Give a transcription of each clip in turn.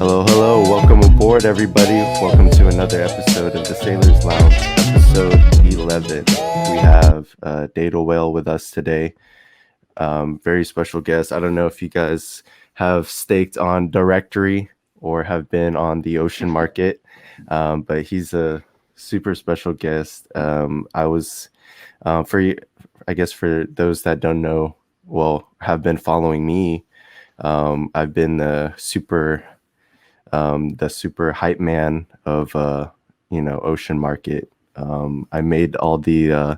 Hello, hello. Welcome aboard, everybody. Welcome to another episode of the Sailor's Lounge, episode 11. We have Data Whale with us today. Very special guest. I don't know if you guys have staked on Directory or have been on the Ocean Market, but he's a super special guest. I guess for those that don't know, well, have been following me, I've been the super hype man of Ocean Market. I made all the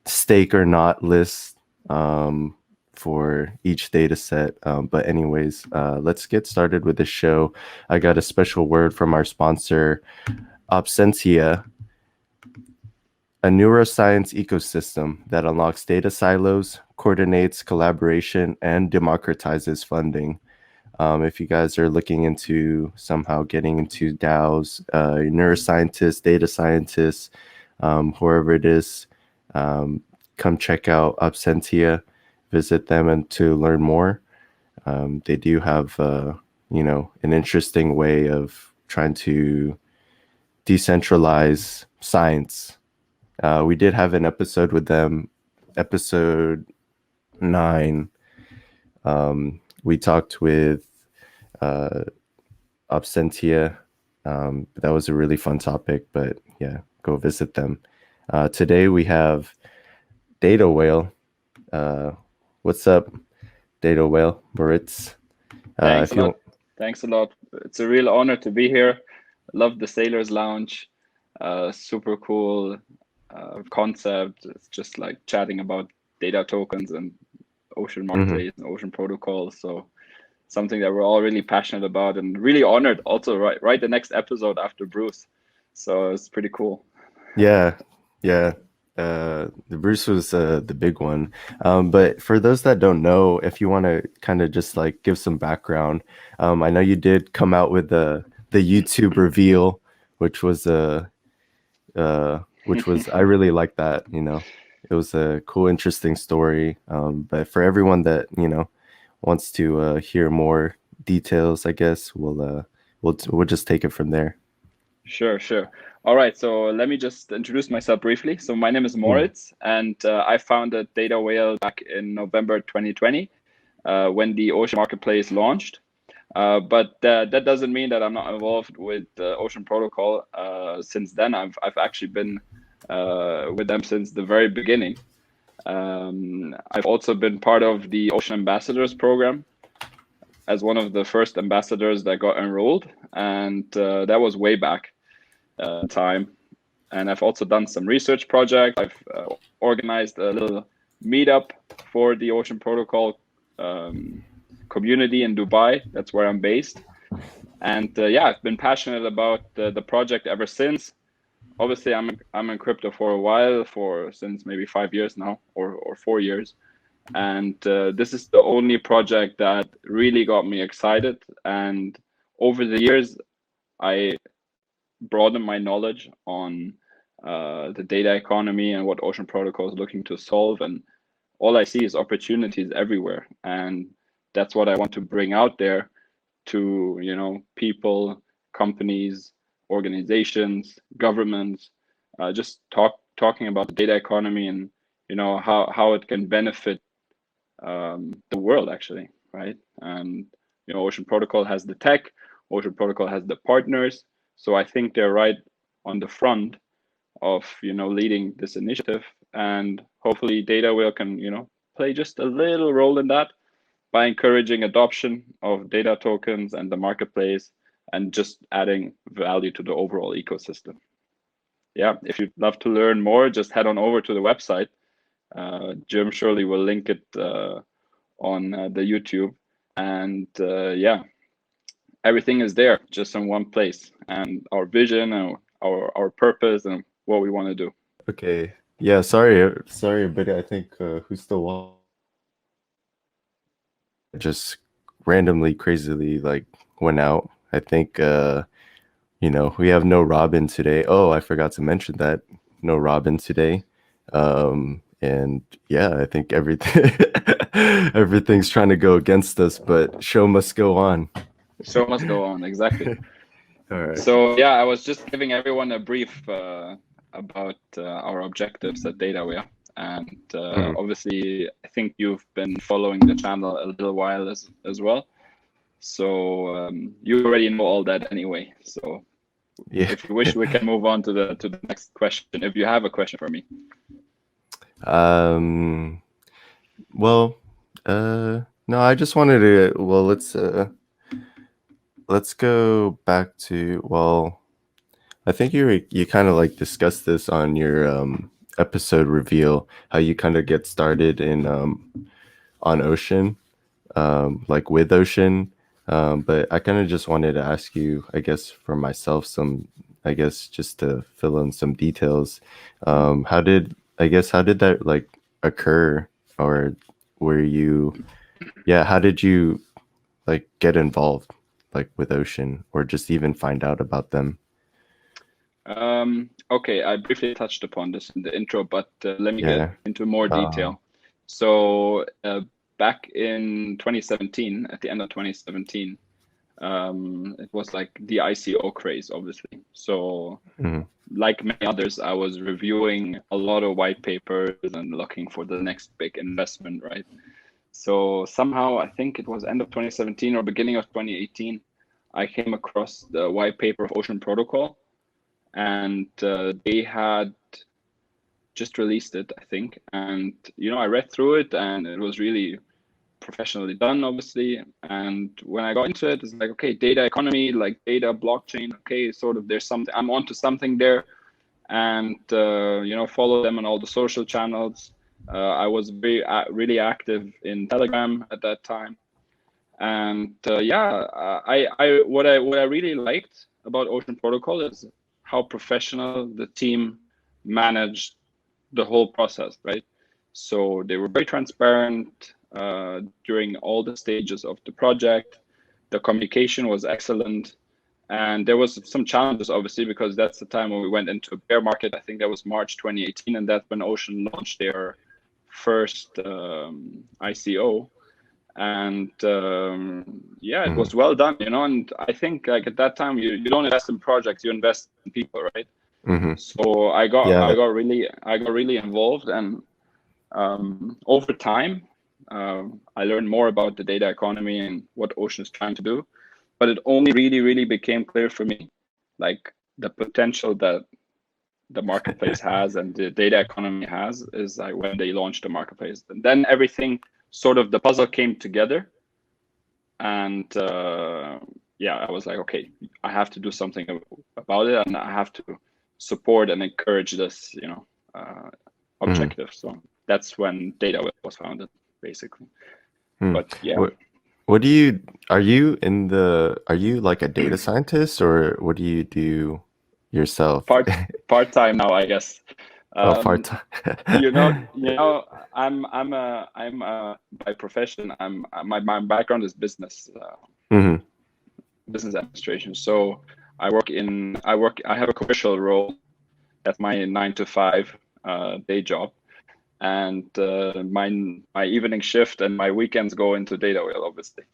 stake or not lists for each data set. But anyways, let's get started with the show. I got a special word from our sponsor, Absentia, a neuroscience ecosystem that unlocks data silos, coordinates collaboration, and democratizes funding. If you guys are looking into somehow getting into DAOs, neuroscientists, data scientists, whoever it is, come check out Absentia, visit them and to learn more. They do have, an interesting way of trying to decentralize science. We did have an episode with them, episode 9. We talked with Absentia. That was a really fun topic, but yeah, go visit them. Today we have Data Whale. What's up, Data Whale? Moritz. Thanks a lot. Thanks a lot. It's a real honor to be here. Love the Sailor's Lounge. Super cool concept. It's just like chatting about data tokens and Ocean Marketplace and Ocean Protocol. So something that we're all really passionate about and really honored also right the next episode after Bruce. So it's pretty cool. Yeah. The Bruce was the big one. But for those that don't know, if you want to kind of just like give some background, I know you did come out with the YouTube reveal, which was I really like that. It was a cool, interesting story. But for everyone that wants to hear more details, I guess we'll just take it from there. Sure. All right, so let me just introduce myself briefly. So my name is Moritz, and I founded Data Whale back in November 2020 when the Ocean Marketplace launched. But that doesn't mean that I'm not involved with the Ocean Protocol. Since then, I've actually been with them since the very beginning. I've also been part of the Ocean Ambassadors program as one of the first ambassadors that got enrolled, and that was way back time. And I've also done some research projects. I've organized a little meetup for the Ocean Protocol community in Dubai. That's where I'm based. And I've been passionate about the project ever since. Obviously, I'm in crypto for a while, since maybe 5 years now, or 4 years. And this is the only project that really got me excited. And over the years, I broadened my knowledge on the data economy and what Ocean Protocol is looking to solve. And all I see is opportunities everywhere. And that's what I want to bring out there to, people, companies, organizations, governments, just talking about the data economy and, how it can benefit the world actually, right? And Ocean Protocol has the tech, Ocean Protocol has the partners, so I think they're right on the front of leading this initiative, and hopefully Data Whale can play just a little role in that by encouraging adoption of data tokens and the marketplace, and just adding value to the overall ecosystem. Yeah, if you'd love to learn more, just head on over to the website. Jim surely will link it on the YouTube, and everything is there just in one place, and our vision and our purpose and what we want to do. Okay. Yeah, sorry, but I think who's still just randomly, crazily like went out. I think we have no Robin today. Oh, I forgot to mention that. No Robin today. And yeah, I think everything's trying to go against us, but show must go on. Show must go on, exactly. All right. So yeah, I was just giving everyone a brief about our objectives at DataWare. And obviously, I think you've been following the channel a little while as well. So you already know all that anyway. So Yeah. if you wish, we can move on to the next question. If you have a question for me. Well, no, I just wanted to. Well, let's go back to. Well, I think you kind of like discussed this on your episode reveal, how you kind of get started in on Ocean, like with Ocean. But I kind of just wanted to ask you, I guess for myself, I guess just to fill in some details. How did that like occur, or how did you like get involved like with Ocean, or just even find out about them? Okay, I briefly touched upon this in the intro, but let me Yeah. get into more detail. So back in 2017, at the end of 2017, it was like the ICO craze, obviously. So like many others, I was reviewing a lot of white papers and looking for the next big investment, right? So somehow, I think it was end of 2017 or beginning of 2018, I came across the white paper of Ocean Protocol, and they had just released it, I think. And, I read through it, and it was really professionally done, obviously. And when I got into it, it's like, okay, data economy, like data blockchain, okay, sort of there's something, I'm onto something there. And, follow them on all the social channels. I was really active in Telegram at that time. And what I really liked about Ocean Protocol is how professional the team managed the whole process, right? So they were very transparent during all the stages of the project. The communication was excellent. And there was some challenges, obviously, because that's the time when we went into a bear market. I think that was March 2018, and that's when Ocean launched their first ICO. And it was well done, and I think like at that time you don't invest in projects, you invest in people, right? So I got really involved, and over time I learned more about the data economy and what Ocean is trying to do. But it only really became clear for me, like the potential that the marketplace has and the data economy has is like when they launched the marketplace. And then everything sort of the puzzle came together. And I was like, okay, I have to do something about it, and I have to support and encourage this, objective. So that's when DataWeb was founded, basically. But yeah. Are you like a data scientist, or what do you do yourself? Part-time now, I guess. Part-time. I'm by profession, my background is business, business administration. So I have a commercial role. That's my 9 to 5 day job. And my evening shift and my weekends go into data whale, obviously.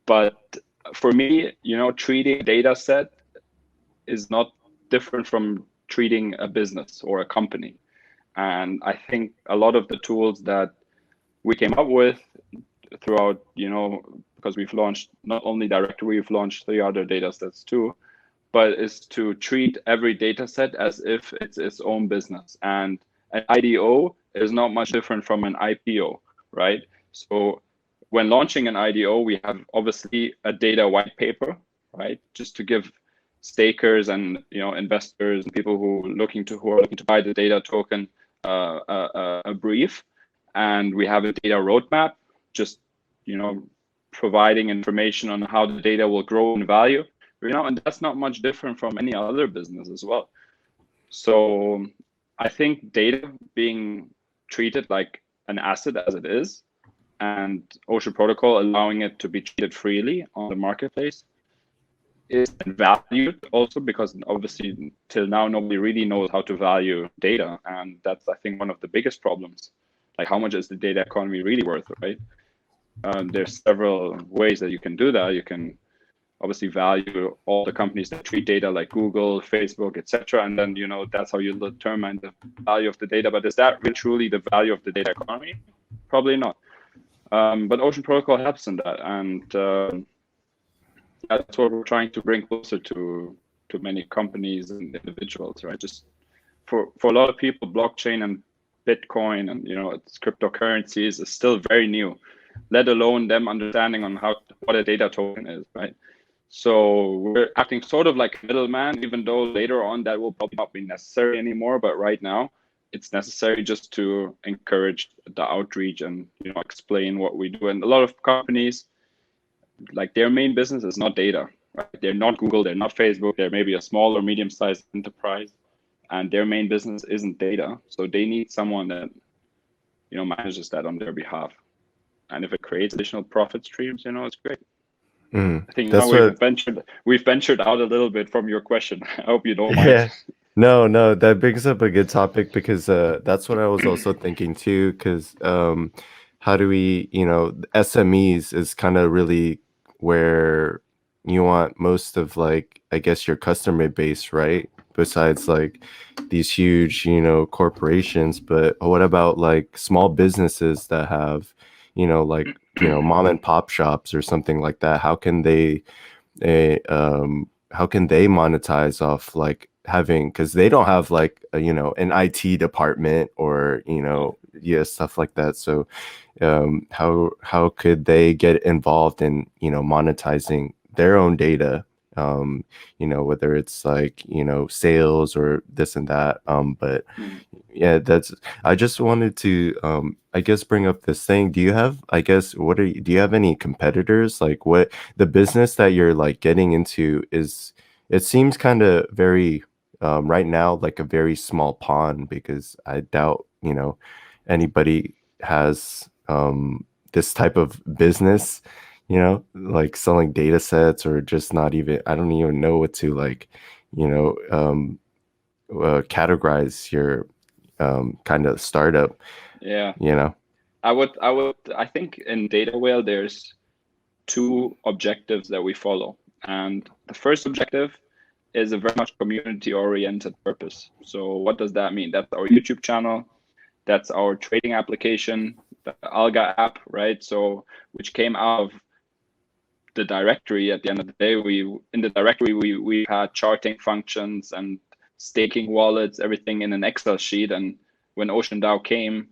But for me, treating a data set is not different from treating a business or a company. And I think a lot of the tools that we came up with throughout, because we've launched not only directory, we've launched 3 other data sets too, but is to treat every data set as if it's its own business. And an IDO is not much different from an IPO, right? So when launching an IDO, we have obviously a data white paper, right? Just to give stakers and investors and people who are looking to buy the data token a brief. And we have a data roadmap, just providing information on how the data will grow in value. And that's not much different from any other business as well. So I think data being treated like an asset as it is, and Ocean Protocol allowing it to be treated freely on the marketplace is valued also, because obviously till now nobody really knows how to value data, and that's I think one of the biggest problems. Like, how much is the data economy really worth, right? There's several ways that you can do that. You can obviously value all the companies that treat data like Google, Facebook, etc. And then, that's how you determine the value of the data. But is that really truly the value of the data economy? Probably not. But Ocean Protocol helps in that. And that's what we're trying to bring closer to many companies and individuals, right? Just for a lot of people, blockchain and Bitcoin and, it's cryptocurrencies is still very new, let alone them understanding on what a data token is, right? So we're acting sort of like a middleman, even though later on that will probably not be necessary anymore. But right now, it's necessary just to encourage the outreach and explain what we do. And a lot of companies, like their main business is not data, right? They're not Google, they're not Facebook, they're maybe a small or medium-sized enterprise, and their main business isn't data. So they need someone that manages that on their behalf. And if it creates additional profit streams, it's great. I think That's we've ventured out a little bit from your question. I hope you don't mind. Yeah. No, that brings up a good topic because that's what I was also thinking too. Because how do we, SMEs is kind of really where you want most of, like, I guess, your customer base, right? Besides like these huge, corporations. But what about like small businesses that have, like, mom and pop shops or something like that? How can they monetize off like having, because they don't have like an IT department or stuff like that. So how could they get involved in monetizing their own data, whether it's like sales or this and that, but yeah, I just wanted to I guess bring up this thing. Do you have, I guess, do you have any competitors? Like, what the business that you're like getting into is, it seems kind of very right now like a very small pond, because I doubt anybody has this type of business, like selling data sets, or just not even, I don't even know what to like categorize your kind of startup. Yeah. I think in Data Whale there's two objectives that we follow. And the first objective is a very much community-oriented purpose. So what does that mean? That's our YouTube channel, that's our trading application, the Alga app, right? So which came out of the directory. At the end of the day, in the directory we had charting functions and staking wallets, everything in an Excel sheet. And when OceanDAO came,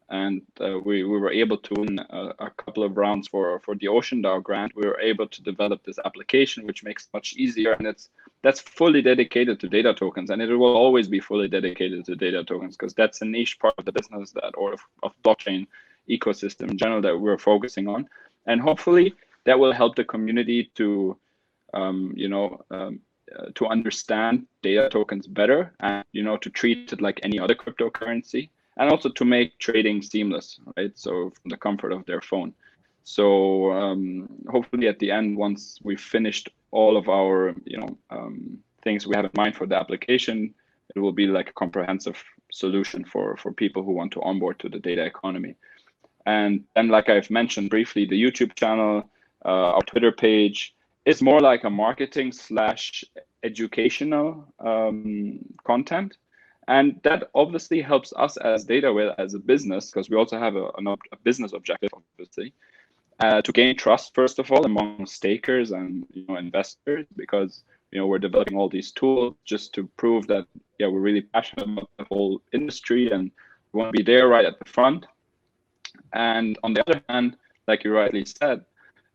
and we were able to win a couple of rounds for the OceanDAO grant, we were able to develop this application, which makes it much easier, and that's fully dedicated to data tokens, and it will always be fully dedicated to data tokens, because that's a niche part of the business of blockchain ecosystem in general that we're focusing on. And hopefully that will help the community to to understand data tokens better, and to treat it like any other cryptocurrency, and also to make trading seamless, right? So from the comfort of their phone. So hopefully at the end, once we've finished all of our things we have in mind for the application, it will be like a comprehensive solution for people who want to onboard to the data economy. And then, like I've mentioned briefly, the YouTube channel, our Twitter page is more like a marketing / educational content. And that obviously helps us as Data Whale as a business, because we also have a business objective, obviously, to gain trust, first of all, among stakers and investors, because we're developing all these tools just to prove that we're really passionate about the whole industry and we want to be there right at the front. And on the other hand, like you rightly said,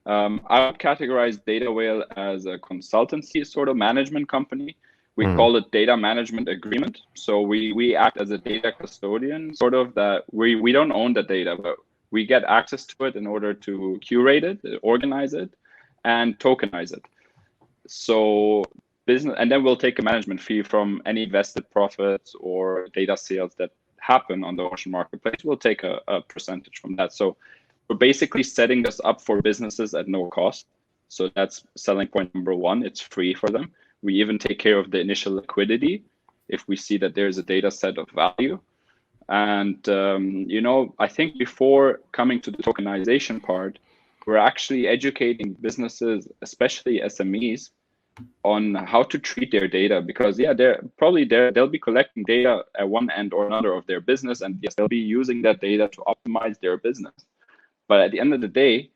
I would categorize Data Whale as a consultancy sort of management company. We call it data management agreement. So we act as a data custodian, sort of, that we don't own the data, but we get access to it in order to curate it, organize it, and tokenize it. So business, and then we'll take a management fee from any vested profits or data sales that happen on the Ocean marketplace. We'll take a percentage from that. So we're basically setting this up for businesses at no cost. So that's selling point number one. It's free for them. We even take care of the initial liquidity if we see that there's a data set of value. And I think before coming to the tokenization part, we're actually educating businesses, especially SMEs, on how to treat their data, because they'll be collecting data at one end or another of their business, and yes, they'll be using that data to optimize their business. But at the end of the day,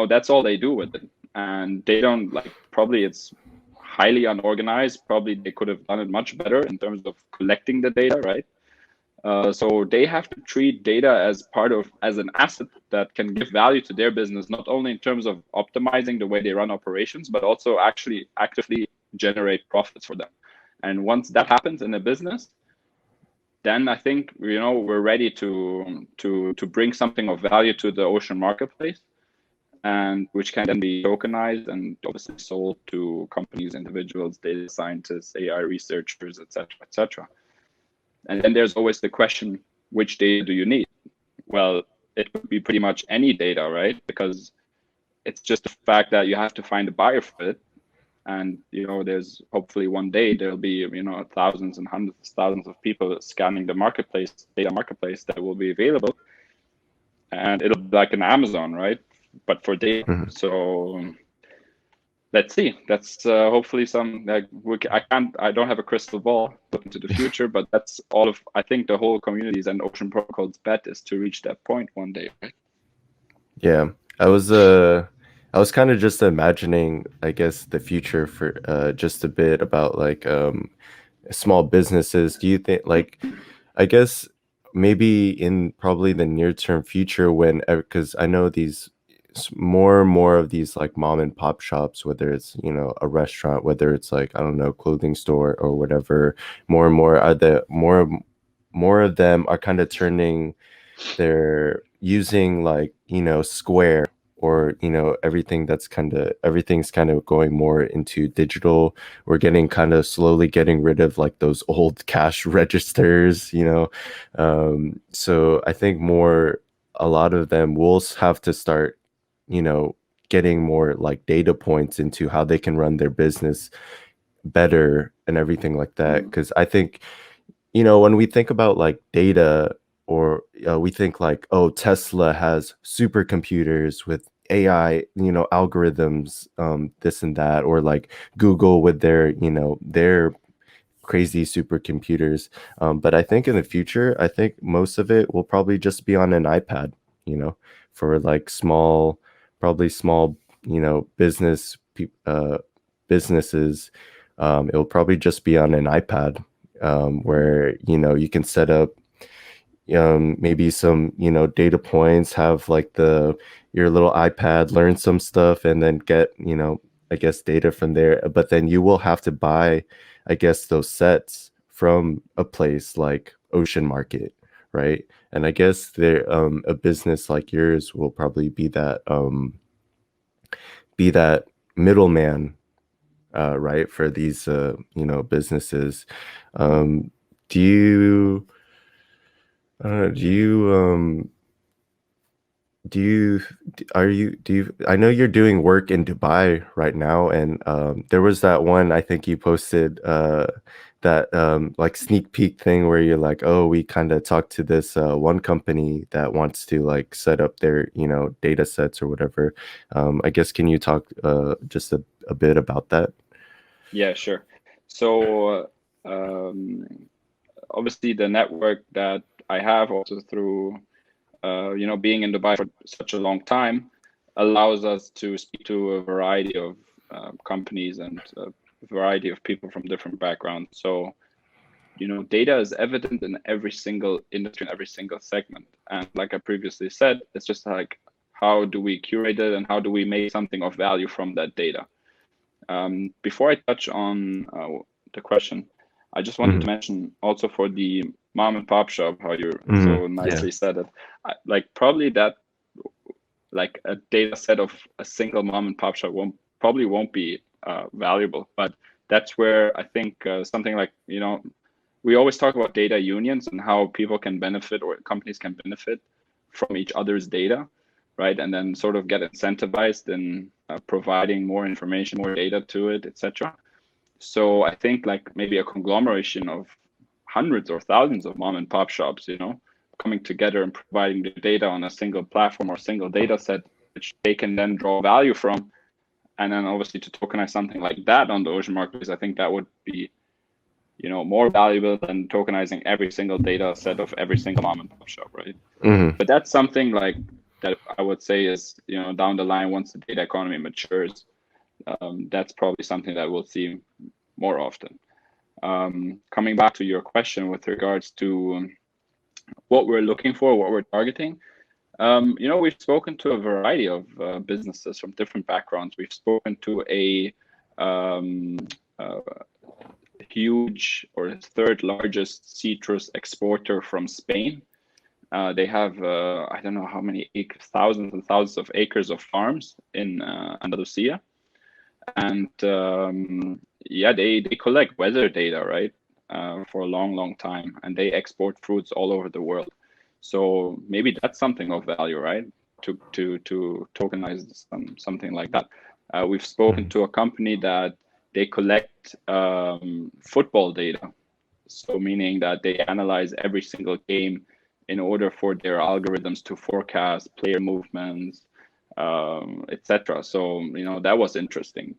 that's all they do with it, and they don't probably it's highly unorganized. Probably they could have done it much better in terms of collecting the data, right? So they have to treat data as an asset that can give value to their business, not only in terms of optimizing the way they run operations, but also actually actively generate profits for them. And once that happens in a business, then I think we're ready to bring something of value to the Ocean marketplace, and which can then be tokenized and obviously sold to companies, individuals, data scientists, AI researchers, etc. And then there's always the question, which data do you need? Well, it could be pretty much any data, right? Because it's just the fact that you have to find a buyer for it. And, there's hopefully one day there'll be, thousands and hundreds of thousands of people scanning the data marketplace that will be available. And it'll be like an Amazon, right? But for data. Mm-hmm. So let's see. That's hopefully I don't have a crystal ball look into the future, but that's all of, I think, the whole communities and Ocean Protocol's bet is to reach that point one day, right? Yeah, I was kind of just imagining, I guess, the future for just a bit about small businesses. Do you think I guess maybe in probably the near term future, because I know these more and more of these like mom and pop shops, whether it's a restaurant, whether it's I don't know, clothing store or whatever, more and more more of them are kind of turning, they're using Square, or everything's kind of going more into digital. We're slowly getting rid of those old cash registers. So I think a lot of them will have to start getting more data points into how they can run their business better and everything like that. Because I think when we think about data, or we think oh, Tesla has supercomputers with AI algorithms, this and that, or Google with their crazy supercomputers, but I think in the future, I think most of it will probably just be on an iPad, for probably small businesses. It'll probably just be on an iPad, where you can set up maybe some data points, have your little iPad, learn some stuff, and then get I guess data from there. But then you will have to buy, I guess, those sets from a place like Ocean Market, right? And I guess there a business like yours will probably be that middleman, right, for these businesses. Do you I don't know, do you, I know you're doing work in Dubai right now, and there was that one, I think you posted, that sneak peek thing where you're like, oh, we kind of talked to this one company that wants to set up their data sets or whatever. I guess, can you talk just a bit about that? Yeah, sure. So obviously the network that I have also through being in Dubai for such a long time allows us to speak to a variety of companies and a variety of people from different backgrounds. So, data is evident in every single industry, in every single segment. And like I previously said, it's just how do we curate it and how do we make something of value from that data? Before I touch on the question, I just wanted to mention also for the mom and pop shop, how you so nicely said it. Probably that a data set of a single mom and pop shop probably won't be valuable, but that's where I think something we always talk about data unions and how people can benefit, or companies can benefit from each other's data, right? And then sort of get incentivized in providing more information, more data to it, etc. So I think maybe a conglomeration of hundreds or thousands of mom and pop shops, coming together and providing the data on a single platform or single data set, which they can then draw value from. And then obviously to tokenize something like that on the Ocean Marketplace, I think that would be, more valuable than tokenizing every single data set of every single mom and pop shop, right? Mm-hmm. But that's something like that I would say is, down the line, once the data economy matures, that's probably something that we'll see more often. Coming back to your question with regards to what we're looking for, what we're targeting, we've spoken to a variety of businesses from different backgrounds. We've spoken to a huge or third largest citrus exporter from Spain. They have I don't know how many thousands and thousands of acres of farms in Andalusia, and they collect weather data, right, for a long time, and they export fruits all over the world. So maybe that's something of value, right, to tokenize something like that. We've spoken to a company that they collect football data, so meaning that they analyze every single game in order for their algorithms to forecast player movements, etc. So that was interesting.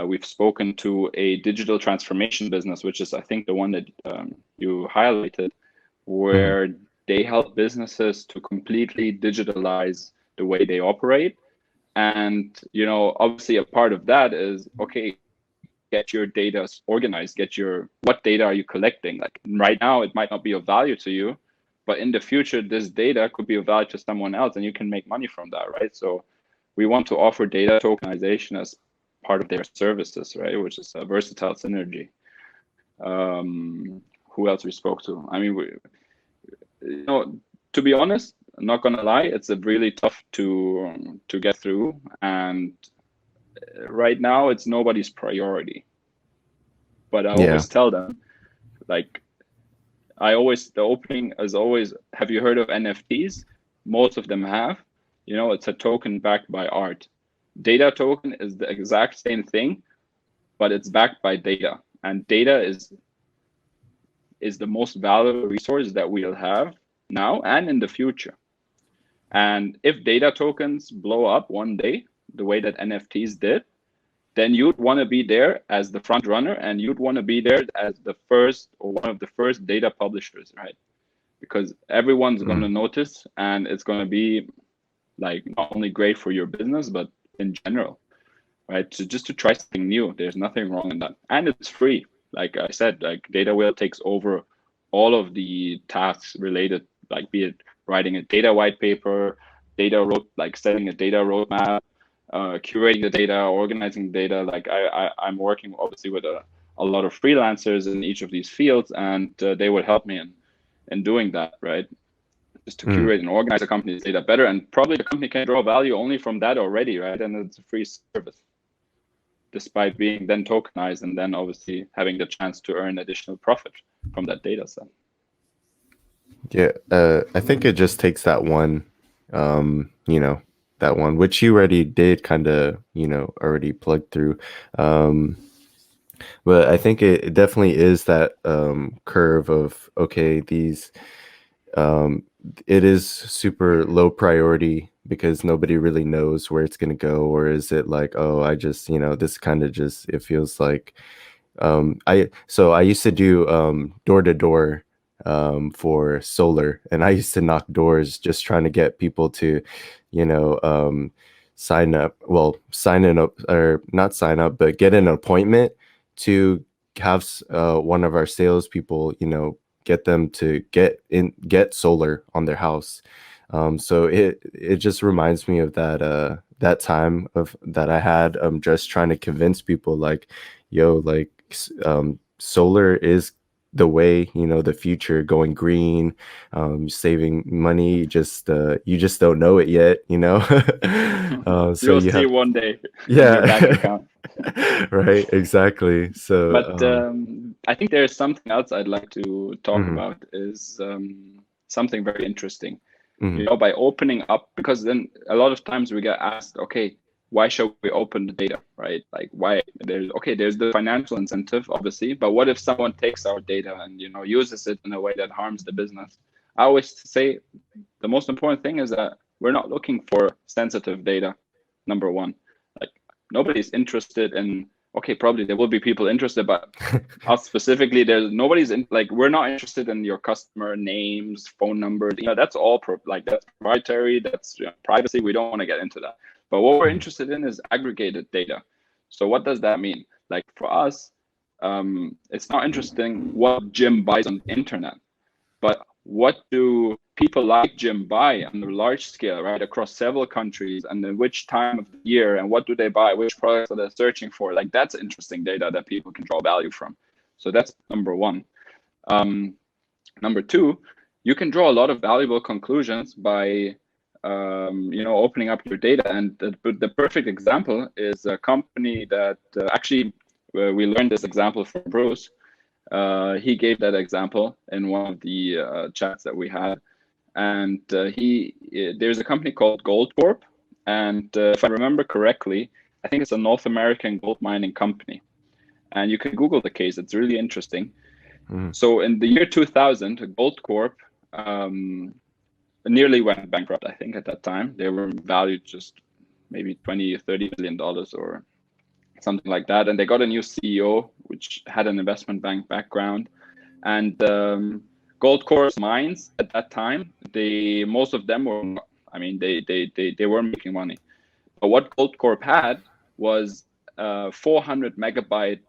We've spoken to a digital transformation business, which is I think the one that you highlighted, where they help businesses to completely digitalize the way they operate. And obviously a part of that is, okay, get your data organized, what data are you collecting? Like right now it might not be of value to you, but in the future this data could be of value to someone else and you can make money from that, right? So we want to offer data tokenization as part of their services, right, which is a versatile synergy. Who else we spoke to? I mean, to be honest, I'm not gonna lie, it's a really tough to get through, and right now it's nobody's priority. But I always tell them, like, the opening is always, have you heard of NFTs? Most of them have. It's a token backed by art. Data token is the exact same thing, but it's backed by data, and data is the most valuable resource that we'll have now and in the future. And if data tokens blow up one day, the way that NFTs did, then you'd want to be there as the front runner, and you'd want to be there as the first or one of the first data publishers, right? Because everyone's going to notice, and it's going to be like not only great for your business, but in general, right? So just to try something new, there's nothing wrong in that. And it's free. Like I said, like Data Whale takes over all of the tasks related, like be it writing a data white paper, setting a data roadmap, curating the data, organizing data. Like I'm working obviously with a lot of freelancers in each of these fields, and they would help me in doing that, right? Just to curate and organize the company's data better, and probably the company can draw value only from that already, right? And it's a free service, despite being then tokenized and then obviously having the chance to earn additional profit from that data set. Yeah, I think it just takes that one, that one, which you already did kind of, already plugged through. But I think it definitely is that curve of, okay, these, it is super low priority because nobody really knows where it's going to go. Or is it like, oh, I just, this kind of just, it feels like, I used to do door to door for solar, and I used to knock doors just trying to get people to, sign up, or not sign up, but get an appointment to have one of our salespeople, get them to get solar on their house. So it just reminds me of that time of that I had just trying to convince people like, yo, like solar is the way, the future, going green, saving money. You just don't know it yet, so you'll you see have one day in yeah your bank account. right, exactly. So But I think there's something else I'd like to talk about is something very interesting. By opening up, because then a lot of times we get asked, okay, why should we open the data, right? Like why there's the financial incentive, obviously, but what if someone takes our data and, you know, uses it in a way that harms the business? I always say the most important thing is that we're not looking for sensitive data, number one. Like nobody's interested in, okay, probably there will be people interested, but us specifically, we're not interested in your customer names, phone numbers, you know, that's all that's proprietary, that's, you know, privacy. We don't want to get into that. But what we're interested in is aggregated data. So what does that mean? Like for us, it's not interesting what Jim buys on the internet, but what do people like Jim buy on a large scale, right, across several countries, and then which time of the year, and what do they buy, which products are they searching for? Like that's interesting data that people can draw value from. So that's number one. Number two, you can draw a lot of valuable conclusions by you know, opening up your data. And the perfect example is a company that actually we learned this example from Bruce. He gave that example in one of the chats that we had. And there's a company called Goldcorp. And if I remember correctly, I think it's a North American gold mining company. And you can Google the case, it's really interesting. So in the year 2000, Goldcorp nearly went bankrupt, I think, at that time. They were valued just maybe $20-30 million or something like that. And they got a new CEO, which had an investment bank background. And Goldcorp's mines at that time, most of them were, I mean, they weren't making money. But what Goldcorp had was a 400 megabyte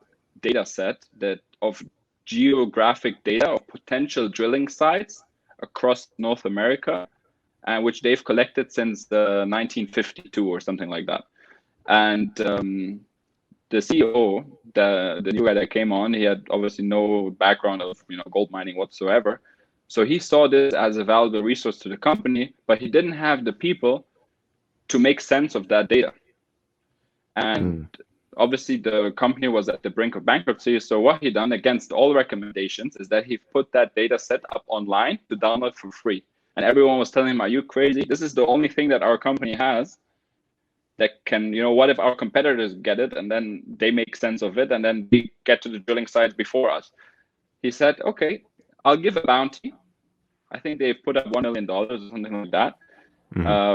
data set of geographic data of potential drilling sites across North America, and which they've collected since 1952 or something like that. And the CEO, the new guy that came on, he had obviously no background of, you know, gold mining whatsoever. So he saw this as a valuable resource to the company, but he didn't have the people to make sense of that data. And obviously the company was at the brink of bankruptcy. So what he done, against all recommendations, is that he put that data set up online to download for free. And everyone was telling him, are you crazy? This is the only thing that our company has that can, you know, what if our competitors get it and then they make sense of it and then we get to the drilling sites before us? He said, okay, I'll give a bounty. I think they've put up $1 million or something like that.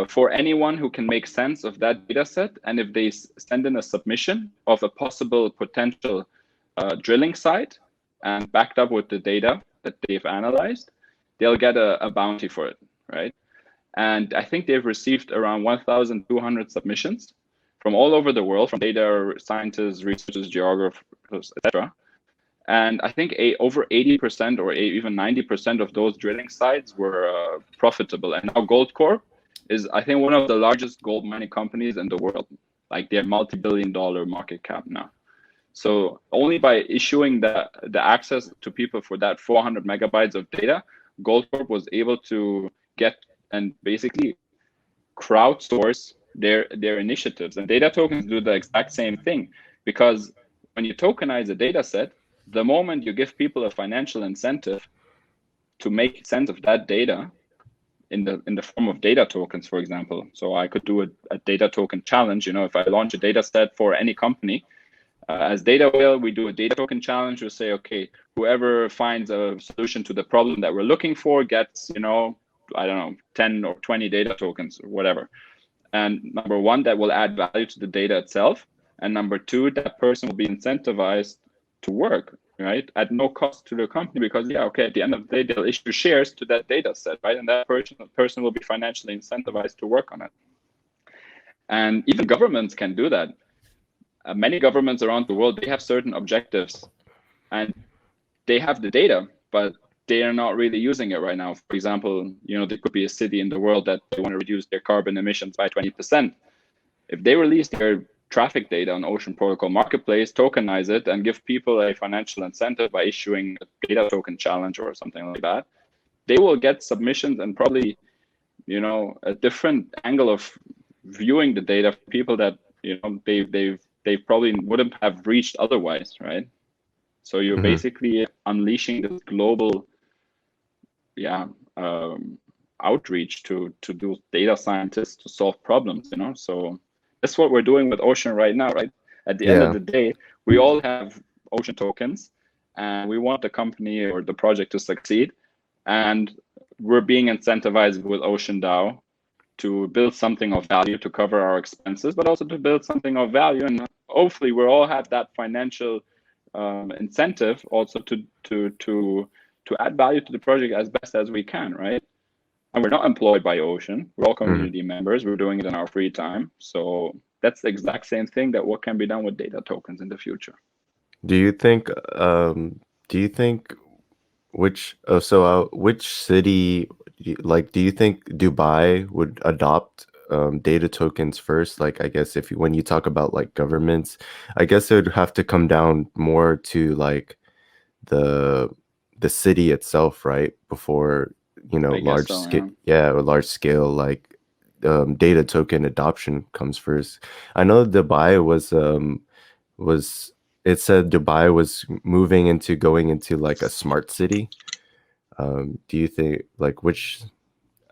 For anyone who can make sense of that data set, and if they send in a submission of a possible potential drilling site and backed up with the data that they've analyzed, they'll get a bounty for it, right? And I think they've received around 1,200 submissions from all over the world, from data scientists, researchers, geographers, etc. And I think over 80% or even 90% of those drilling sites were profitable. And now Goldcorp is, I think, one of the largest gold mining companies in the world. Like they're multi-billion-dollar market cap now. So only by issuing the access to people for that 400 megabytes of data, Goldcorp was able to get and basically crowdsource their initiatives. And data tokens do the exact same thing, because when you tokenize a data set, the moment you give people a financial incentive to make sense of that data in the form of data tokens, for example. So I could do a data token challenge. You know, if I launch a data set for any company, as Data Whale, we do a data token challenge. We'll say, okay, whoever finds a solution to the problem that we're looking for gets, you know, I don't know, 10 or 20 data tokens or whatever. And number one, that will add value to the data itself. And number two, that person will be incentivized to work, right, at no cost to the company, because yeah, okay, at the end of the day, they'll issue shares to that data set, right, and that person will be financially incentivized to work on it. And even governments can do that. Many governments around the world, they have certain objectives, and they have the data, but they are not really using it right now. For example, you know, there could be a city in the world that they want to reduce their carbon emissions by 20%. If they release their traffic data on Ocean Protocol Marketplace, tokenize it, and give people a financial incentive by issuing a data token challenge or something like that, they will get submissions and probably, you know, a different angle of viewing the data for people that, you know, they probably wouldn't have reached otherwise, right? So you're basically unleashing this global, outreach to do data scientists to solve problems, you know. So That's what we're doing with Ocean right now, right? At the end of Yeah. the day, we all have Ocean tokens, and we want the company or the project to succeed. And we're being incentivized with Ocean DAO to build something of value to cover our expenses, but also to build something of value. And hopefully we all have that financial incentive also to add value to the project as best as we can, right? And we're not employed by Ocean. We're all community members. We're doing it in our free time. So that's the exact same thing that what can be done with data tokens in the future. Do you think do you think which city like do you think Dubai would adopt data tokens first? Like I guess if when you talk about like governments, I guess it would have to come down more to like the the city itself, right? Before, you know, I guess large so, scale, yeah. yeah, large scale like data token adoption comes first. I know Dubai was it said Dubai was moving into going into like a smart city. Do you think like which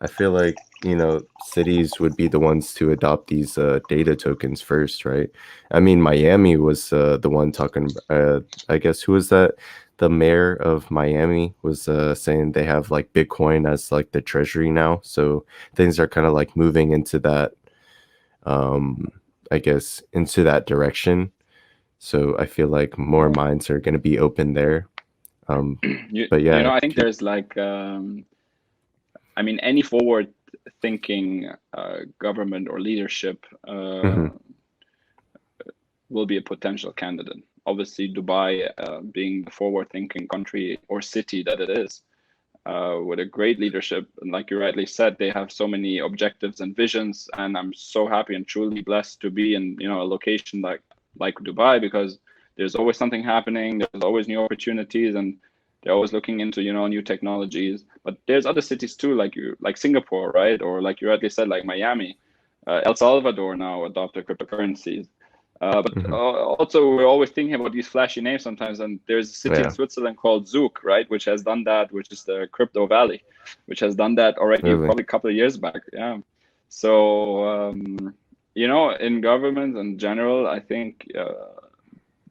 I feel like, you know, cities would be the ones to adopt these data tokens first, right? I mean, Miami was the one talking, I guess, who was that? The mayor of Miami was saying they have like Bitcoin as like the treasury now. So things are kind of like moving into that, um, I guess, into that direction. So I feel like more minds are going to be open there. Um, but You yeah, know, I think there's like, I mean, any forward thinking government or leadership mhm, will be a potential candidate. Obviously, Dubai, being the forward-thinking country or city that it is, with a great leadership, and like you rightly said, they have so many objectives and visions. And I'm so happy and truly blessed to be in, you know, a location like Dubai, because there's always something happening. There's always new opportunities, and they're always looking into, you know, new technologies. But there's other cities too, like Singapore, right? Or like you rightly said, like Miami, El Salvador now adopted cryptocurrencies. But mhm, also, we're always thinking about these flashy names sometimes. And there's a city in yeah, Switzerland called Zug, right, which has done that, which is the crypto valley, which has done that already really, probably a couple of years back. Yeah. So, you know, in government in general, I think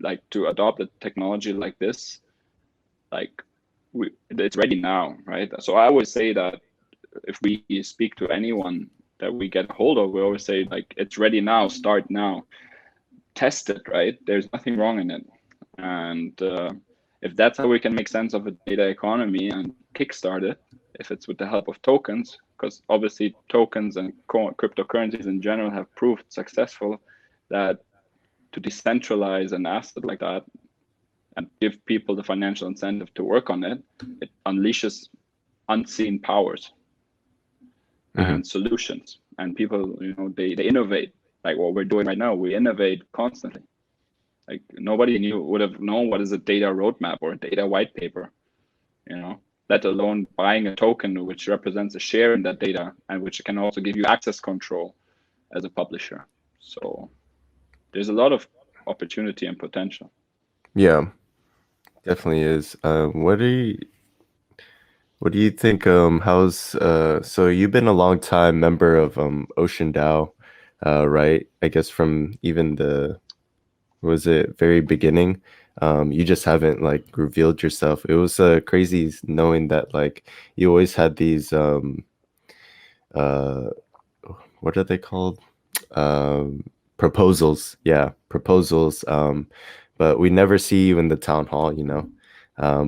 like to adopt a technology like this, like it's ready now, right? So I always say that if we speak to anyone that we get a hold of, we always say like it's ready now, start now, test it, right? There's nothing wrong in it. And if that's how we can make sense of a data economy and kickstart it, if it's with the help of tokens, because obviously tokens and cryptocurrencies in general have proved successful, that to decentralize an asset like that and give people the financial incentive to work on it, it unleashes unseen powers mhm, and solutions. And people, you know, they innovate, like what we're doing right now. We innovate constantly. Like nobody would have known what is a data roadmap or a data white paper, you know, let alone buying a token which represents a share in that data and which can also give you access control as a publisher. So there's a lot of opportunity and potential. yeah. Definitely is. What do you think? How's so you've been a long time member of Ocean DAO, right? I guess from even the was it very beginning. You just haven't like revealed yourself. It was crazy knowing that like you always had these uh what are they called? Proposals. Yeah, proposals. But we never see you in the town hall, you know.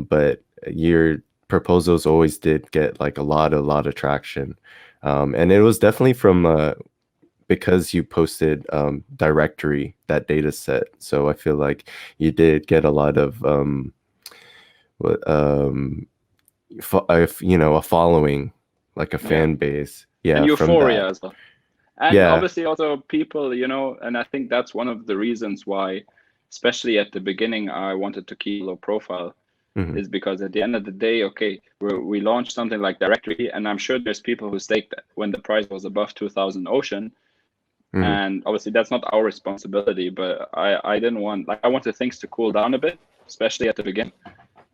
But your proposals always did get like a lot of traction. And it was definitely from because you posted directory that data set. So I feel like you did get a lot of what you know, a following, like a Yeah. fan base. And Yeah, from that. euphoria as well. And Yeah. obviously also people, you know, and I think that's one of the reasons why, especially at the beginning, I wanted to keep low profile, Hmm. is because at the end of the day, okay, we launched something like directory, and I'm sure there's people who staked that when the price was above 2000 Ocean. Hmm. And obviously that's not our responsibility, but I didn't want, like, I wanted things to cool down a bit, especially at the beginning.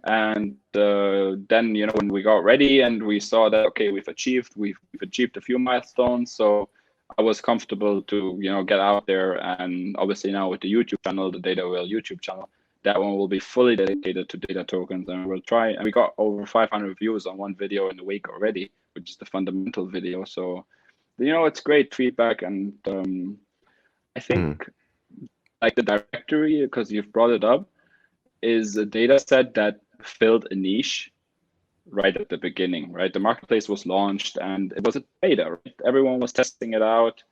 And then, you know, when we got ready and we saw that, okay, we've achieved a few milestones. So I was comfortable to, get out there. And obviously now with the YouTube channel, the Data Whale YouTube channel, that one will be fully dedicated to data tokens. And we'll try, and we got over 500 views on one video in a week already, which is the fundamental video. So, it's great feedback. And I think like the directory, because you've brought it up, is a data set that filled a niche right at the beginning, right? The marketplace was launched and it was a beta, right? Everyone was testing it out.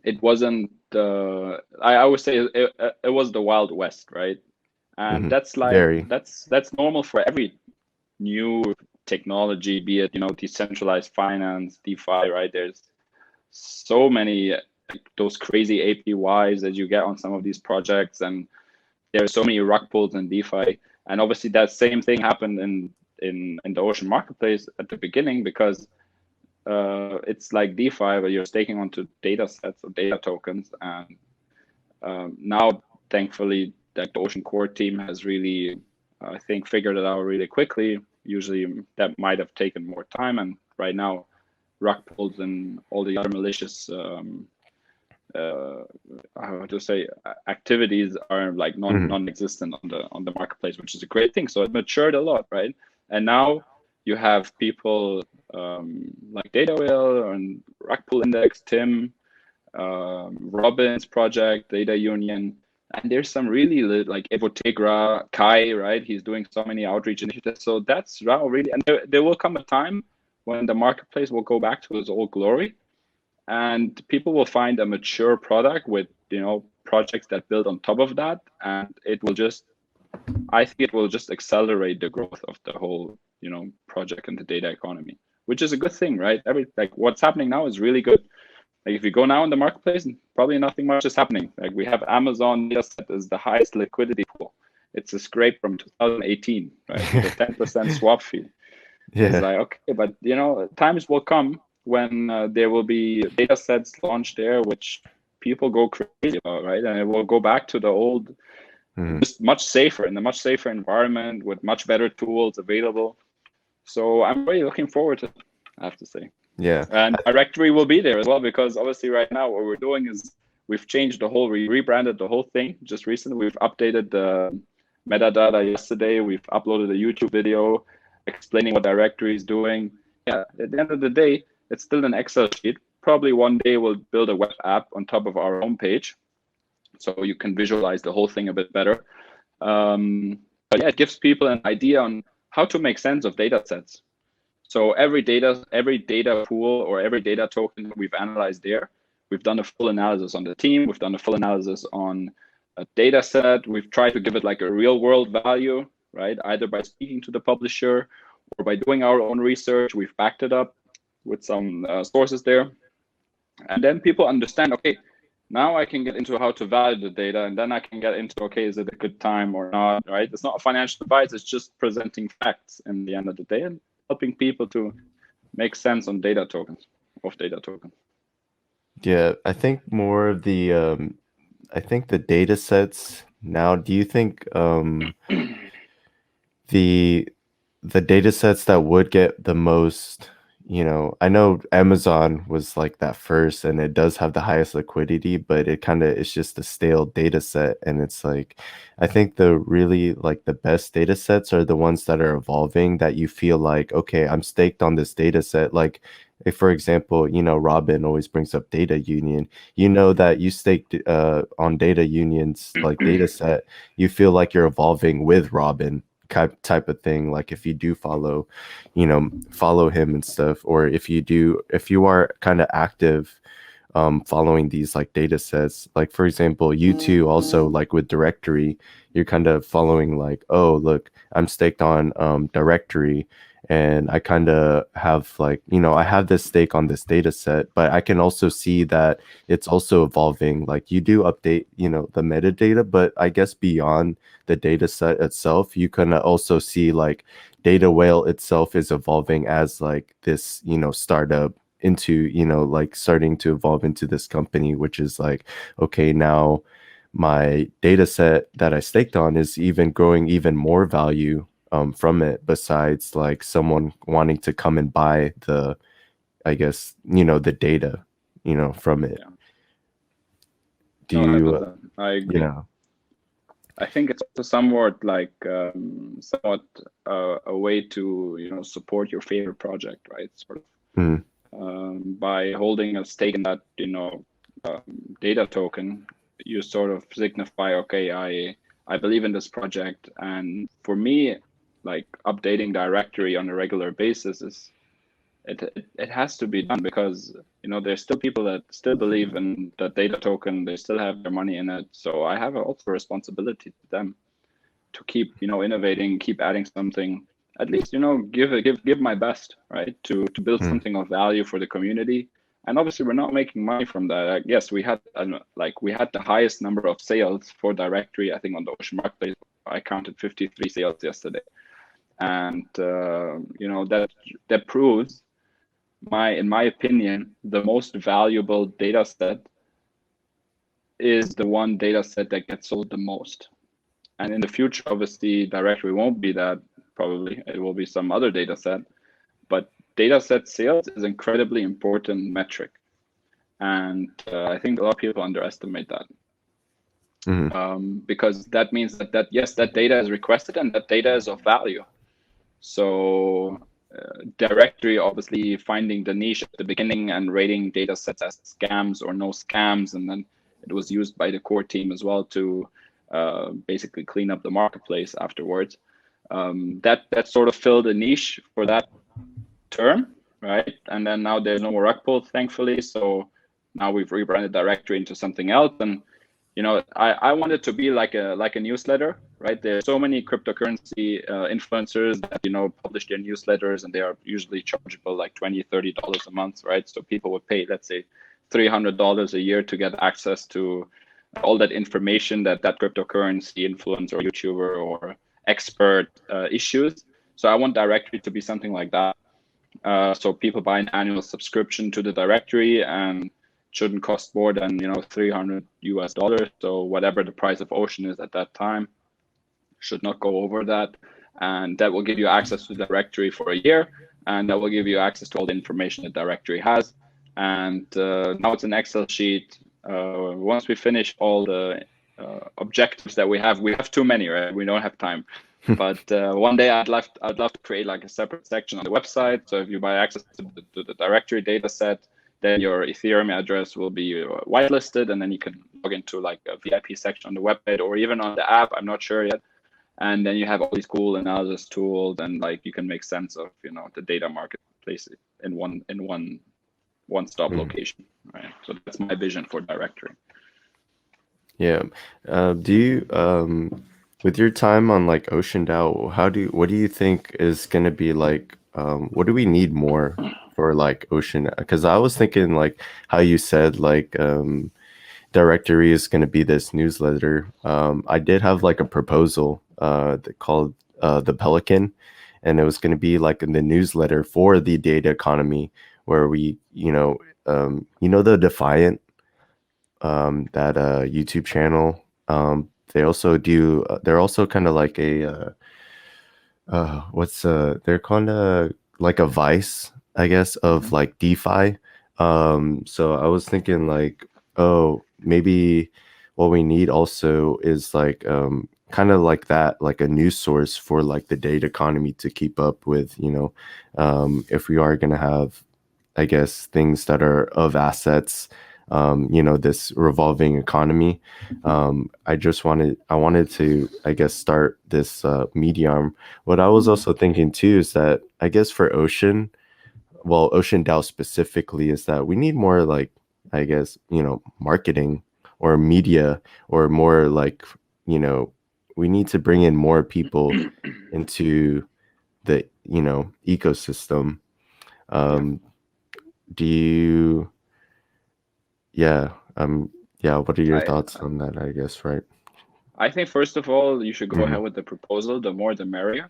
It wasn't I would say it was the Wild West, right? And that's like that's normal for every new technology, be it decentralized finance, DeFi, right? There's so many those crazy APYs that you get on some of these projects, and there's so many rug pulls in DeFi. And obviously that same thing happened in the Ocean marketplace at the beginning, because it's like DeFi where you're staking onto data sets or data tokens. And now, thankfully, like the Ocean core team has really, I think, figured it out really quickly. Usually that might have taken more time. And right now, rug pulls and all the other malicious how to say activities are like non-existent on the marketplace, which is a great thing. So it matured a lot, right? And now you have people like Data Whale and Rugpool Index, Tim, Robin's project, Data Union, and there's some really like Evotegra, Kai, right? He's doing so many outreach initiatives. So that's now really, and there will come a time when the marketplace will go back to its old glory, and people will find a mature product with projects that build on top of that, and I think it will just accelerate the growth of the whole project and the data economy, which is a good thing, right? Like what's happening now is really good. Like if you go now in the marketplace, probably nothing much is happening. Like we have Amazon dataset as the highest liquidity pool. It's a scrape from 2018, right? With a 10% swap fee. Yeah. It's like, okay, but times will come when there will be data sets launched there, which people go crazy about, right? And it will go back to the old, just much safer, in a much safer environment with much better tools available. So I'm really looking forward to it, I have to say. Yeah. And directory will be there as well, because obviously right now what we're doing is we've changed we rebranded the whole thing just recently. We've updated the metadata yesterday. We've uploaded a YouTube video explaining what directory is doing. Yeah, at the end of the day, it's still an Excel sheet. Probably one day we'll build a web app on top of our homepage, so you can visualize the whole thing a bit better. But yeah, it gives people an idea on how to make sense of data sets. So every data pool or every data token we've analyzed there, we've done a full analysis on the team. We've done a full analysis on a data set. We've tried to give it like a real world value, right? Either by speaking to the publisher or by doing our own research. We've backed it up with some sources there. And then people understand, okay, now I can get into how to value the data, and then I can get into, okay, is it a good time or not, right? It's not a financial advice, it's just presenting facts in the end of the day and helping people to make sense on data tokens. Yeah, I think more of the data sets now, do you think the data sets that would get the most, I know Amazon was like that first, and it does have the highest liquidity, but it's just a stale data set. And it's like, I think the really like the best data sets are the ones that are evolving, that you feel like, okay, I'm staked on this data set. Like if, for example, Robin always brings up Data Union, that you staked on Data Union's like data set, you feel like you're evolving with Robin type of thing. Like if you do follow him and stuff, or if you are kind of active following these like data sets, like for example, you too also, like with directory, you're kind of following like, oh look, I'm staked on directory, and I kind of have like, I have this stake on this data set, but I can also see that it's also evolving. Like you do update, the metadata, but I guess beyond the data set itself, you can also see like Data Whale itself is evolving as like this, startup into, like starting to evolve into this company, which is like, okay, now my data set that I staked on is even growing even more value from it, besides like someone wanting to come and buy the I guess, you know, the data, you know, from it. Yeah. Do No, you, 100%. I you agree. know, I think it's also somewhat like a way to, you know, support your favorite project, right? Sort of mm, by holding a stake in that, you know, data token, you sort of signify, okay, I believe in this project, and for me, like updating directory on a regular basis is it has to be done because, you know, there's still people that still believe in the data token, they still have their money in it, so I have also a responsibility to them to keep, you know, innovating, keep adding something, at least, you know, give my best, right, to build mm, something of value for the community. And obviously we're not making money from that. Yes, we had we had the highest number of sales for directory, I think, on the Ocean Marketplace. I counted 53 sales yesterday, and you know, that proves in my opinion, the most valuable data set is the one data set that gets sold the most. And in the future, obviously, directory won't be that. Probably it will be some other data set. But data set sales is an incredibly important metric, and I think a lot of people underestimate that. Because that means that yes, that data is requested and that data is of value. So directory obviously finding the niche at the beginning and rating data sets as scams or no scams, and then it was used by the core team as well to basically clean up the marketplace afterwards. That sort of filled a niche for that term, right? And then now there's no more rug pull, thankfully. So now we've rebranded directory into something else, and you know, I want it to be like a newsletter, right? There's so many cryptocurrency influencers that, you know, publish their newsletters, and they are usually chargeable like $20-30 a month, right? So people would pay, let's say, $300 a year to get access to all that information that cryptocurrency influencer or YouTuber or expert issues. So I want directory to be something like that. So people buy an annual subscription to the directory, and shouldn't cost more than, you know, $300. So whatever the price of Ocean is at that time, should not go over that, and that will give you access to the directory for a year, and that will give you access to all the information the directory has. And now it's an Excel sheet. Once we finish all the objectives that we have too many, right? We don't have time. But one day I'd love to create like a separate section on the website. So if you buy access to the directory data set, then your Ethereum address will be whitelisted, and then you can log into like a VIP section on the website or even on the app. I'm not sure yet. And then you have all these cool analysis tools, and like you can make sense of, you know, the data marketplace in one stop location, right? So that's my vision for directory. Yeah. Do you with your time on like Ocean DAO, what do you think is gonna be like what do we need more for like Ocean? Because I was thinking like how you said like directory is gonna be this newsletter. I did have like a proposal called the Pelican, and it was gonna be like in the newsletter for the data economy where we, you know the Defiant that YouTube channel. They also do. They're also kind of like a what's they're kind of like a Vice, I guess, of like DeFi. So I was thinking like, oh, maybe what we need also is like kind of like that, like a news source for like the data economy to keep up with, if we are gonna have, I guess, things that are of assets, this revolving economy. I wanted to, I guess, start this Medium. What I was also thinking too is that I guess for Ocean DAO specifically, is that we need more like, I guess, marketing or media, or more like, we need to bring in more people into the, ecosystem. Do you, yeah, what are your I thoughts on that, I guess, right? I think first of all, you should go Mm-hmm. ahead with the proposal. The more, the merrier.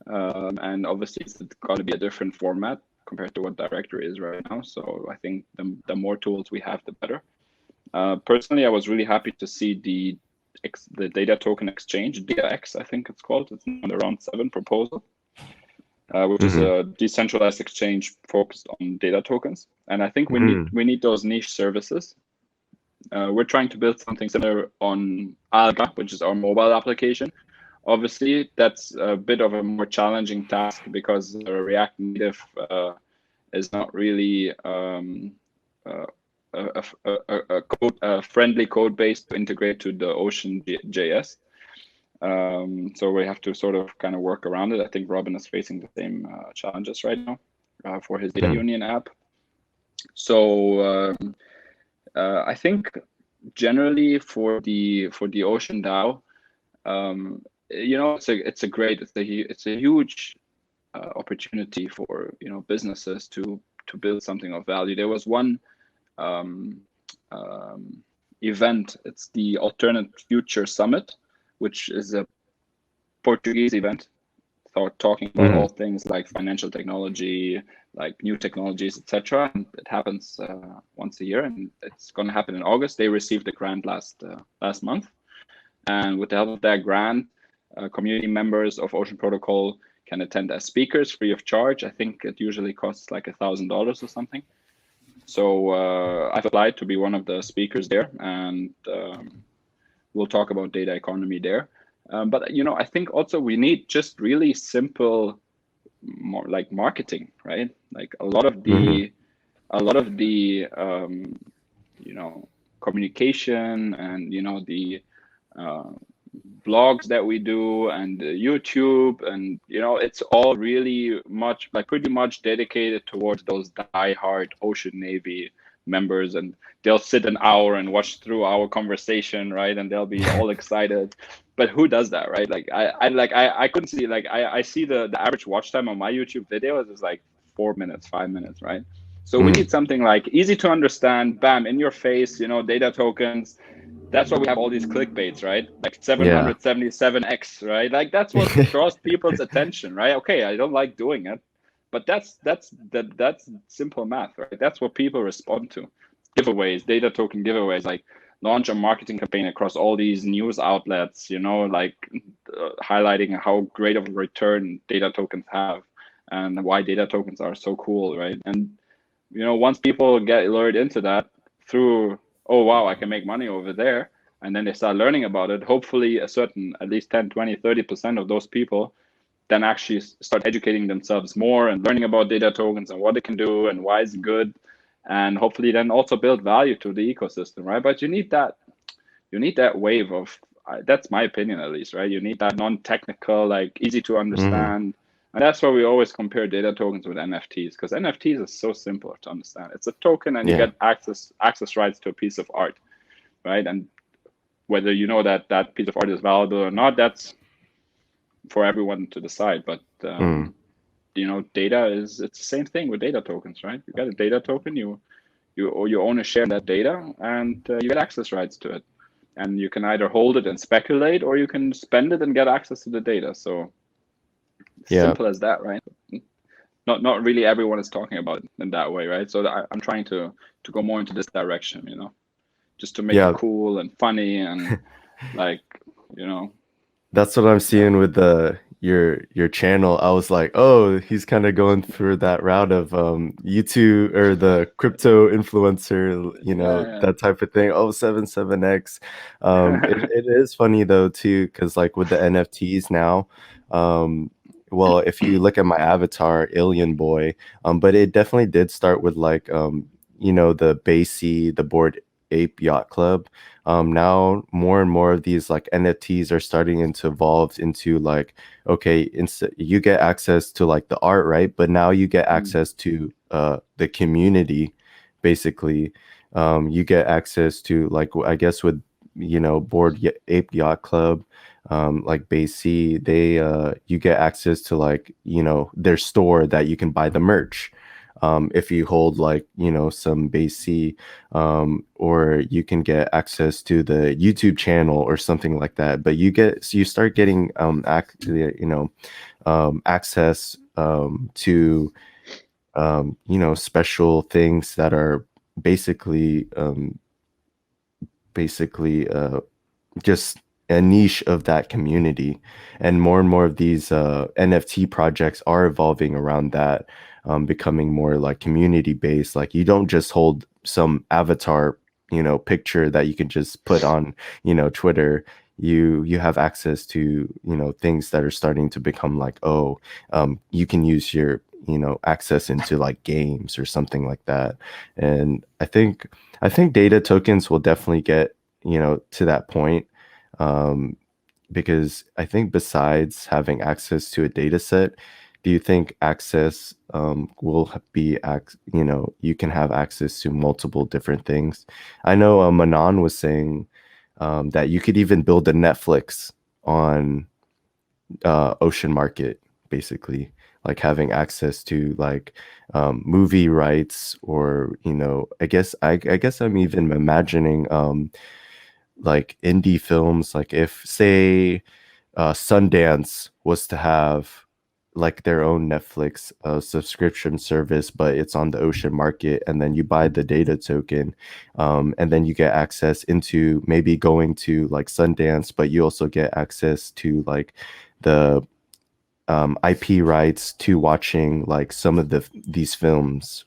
And obviously, it's got to be a different format compared to what directory is right now. So I think the more tools we have, the better. Personally, I was really happy to see the data token exchange, DX, I think it's called. It's on the round 7 proposal. which is a decentralized exchange focused on data tokens. And I think we need those niche services. We're trying to build something similar on Alga, which is our mobile application. Obviously, that's a bit of a more challenging task because React Native is not really a friendly code base to integrate to the OceanJS. So we have to sort of kind of work around it. I think Robin is facing the same challenges right now for his data union app. So I think generally for the Ocean DAO, it's a huge opportunity for businesses to build something of value. There was one event. It's the Alternate Future Summit, which is a Portuguese event, talking about all things like financial technology, like new technologies, etc. And it happens once a year, and it's going to happen in August. They received a grant last month, and with the help of that grant, community members of Ocean Protocol can attend as speakers free of charge. I think it usually costs like $1,000 or something. So I've applied to be one of the speakers there, and we'll talk about data economy there. But I think also we need just really simple, more like marketing, right? Like a lot of the communication and the blogs that we do and YouTube, and it's all really pretty much dedicated towards those die-hard Ocean Navy members, and they'll sit an hour and watch through our conversation, right? And they'll be all excited. But who does that, right? Like I couldn't see, like I see the average watch time on my YouTube videos is like 4 minutes, 5 minutes, right? So we need something like easy to understand, bam, in your face, data tokens. That's why we have all these clickbaits, right? Like 777x, right? Like that's what draws people's attention, right? Okay, I don't like doing it, but that's simple math, right? That's what people respond to. Giveaways, data token giveaways, like launch a marketing campaign across all these news outlets, highlighting how great of a return data tokens have and why data tokens are so cool, right? And once people get lured into that through, oh wow, I can make money over there, and then they start learning about it, hopefully a certain at least 10, 20, 30% of those people then actually start educating themselves more and learning about data tokens and what it can do and why it's good, and hopefully then also build value to the ecosystem, right? But you need that wave of, that's my opinion at least, right? You need that non-technical, like easy to understand. And that's why we always compare data tokens with NFTs, because NFTs is so simple to understand. It's a token, and you get access rights to a piece of art, right? And whether that piece of art is valuable or not, that's for everyone to decide. But data it's the same thing with data tokens, right? You got a data token, you own a share in that data, and you get access rights to it, and you can either hold it and speculate, or you can spend it and get access to the data. So simple as that, right? Not really everyone is talking about it in that way, right? So I'm trying to go more into this direction, just to make it cool and funny and like, That's what I'm seeing with your channel. I was like, oh, he's kind of going through that route of YouTube or the crypto influencer, that type of thing. Oh, 77x. It is funny though too, because like with the NFTs now, well, if you look at my avatar, Alien Boy, but it definitely did start with like the Basie, the Bored Ape Yacht Club. Now more and more of these like NFTs are starting to evolve into like, okay, you get access to like the art, right? But now you get access to the community, basically. You get access to like, I guess with Bored Ape Yacht Club, like Basie, they you get access to like their store that you can buy the merch. If you hold like some Basie, or you can get access to the YouTube channel or something like that. But you start getting access to special things that are basically just a niche of that community, and more of these NFT projects are evolving around that, becoming more like community based. Like you don't just hold some avatar, picture that you can just put on, Twitter. You have access to, things that are starting to become like, oh, you can use your, access into like games or something like that. And I think data tokens will definitely get, to that point, um, because I think besides having access to a data set, do you think access, will be, you can have access to multiple different things? I know Manon was saying, that you could even build a Netflix on Ocean Market, basically, like having access to like, movie rights, or I guess I'm even imagining, like indie films, like if say Sundance was to have like their own Netflix subscription service, but it's on the Ocean Market, and then you buy the data token, and then you get access into maybe going to like Sundance, but you also get access to like the IP rights to watching like some of these films,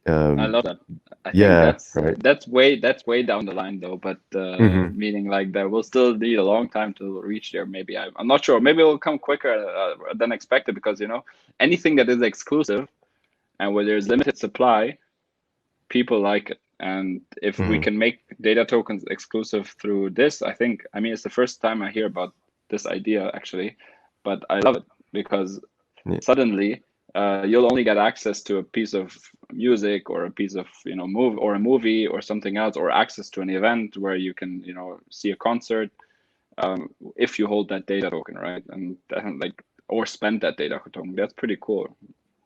I um, love that. I think yeah, that's right. that's way down the line though, but Hmm. meaning like that will still need a long time to reach there. Maybe I'm not sure. Maybe it will come quicker than expected because anything that is exclusive and where there's limited supply, people like it. And if we Hmm. can make data tokens exclusive through this, I mean, it's the first time I hear about this idea actually, but I love it because Yeah. suddenly you'll only get access to a piece of music or a piece of move or a movie or something else, or access to an event where you can see a concert, if you hold that data token, right? And like, or spend that data token. That's pretty cool.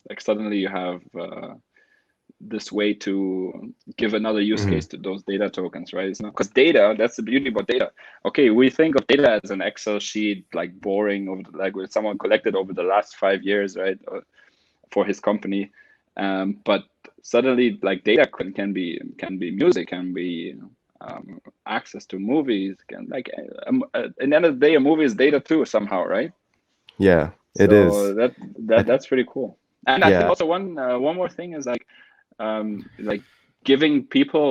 Like suddenly you have this way to give another use Hmm. case to those data tokens, right? It's not because data, that's the beauty about data. Okay, we think of data as an Excel sheet, like boring, like with someone collected over the last 5 years, right, for his company. But suddenly, like data can be music, can be access to movies, can like in the end of the day, a movie is data too somehow, right? Yeah, it So is. I th that's pretty cool. And I think yeah. also one more thing is like giving people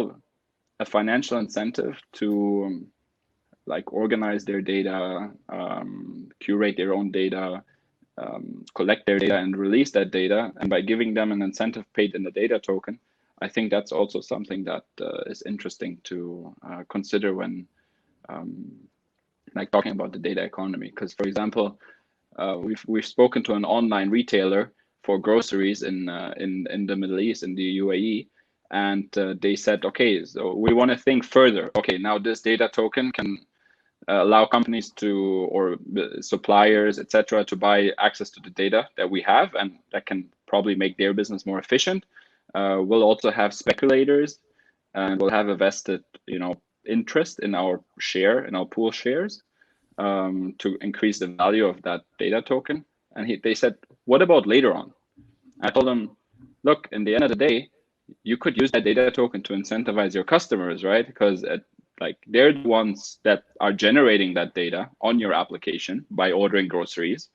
a financial incentive to like organize their data, curate their own data, collect their data and release that data. And by giving them an incentive paid in the data token, I think that's also something that is interesting to consider when um, like talking about the data economy. Because for example, we've spoken to an online retailer for groceries in the Middle East, in the UAE, and they said, okay, so we want to think further. Okay, now this data token can allow companies to, or suppliers, etc., to buy access to the data that we have, and that can probably make their business more efficient. We'll also have speculators, and we'll have a vested, interest in our share, in our pool shares, to increase the value of that data token. And they said, what about later on? I told them, look, in the end of the day, you could use that data token to incentivize your customers, right? Because like they're the ones that are generating that data on your application by ordering groceries,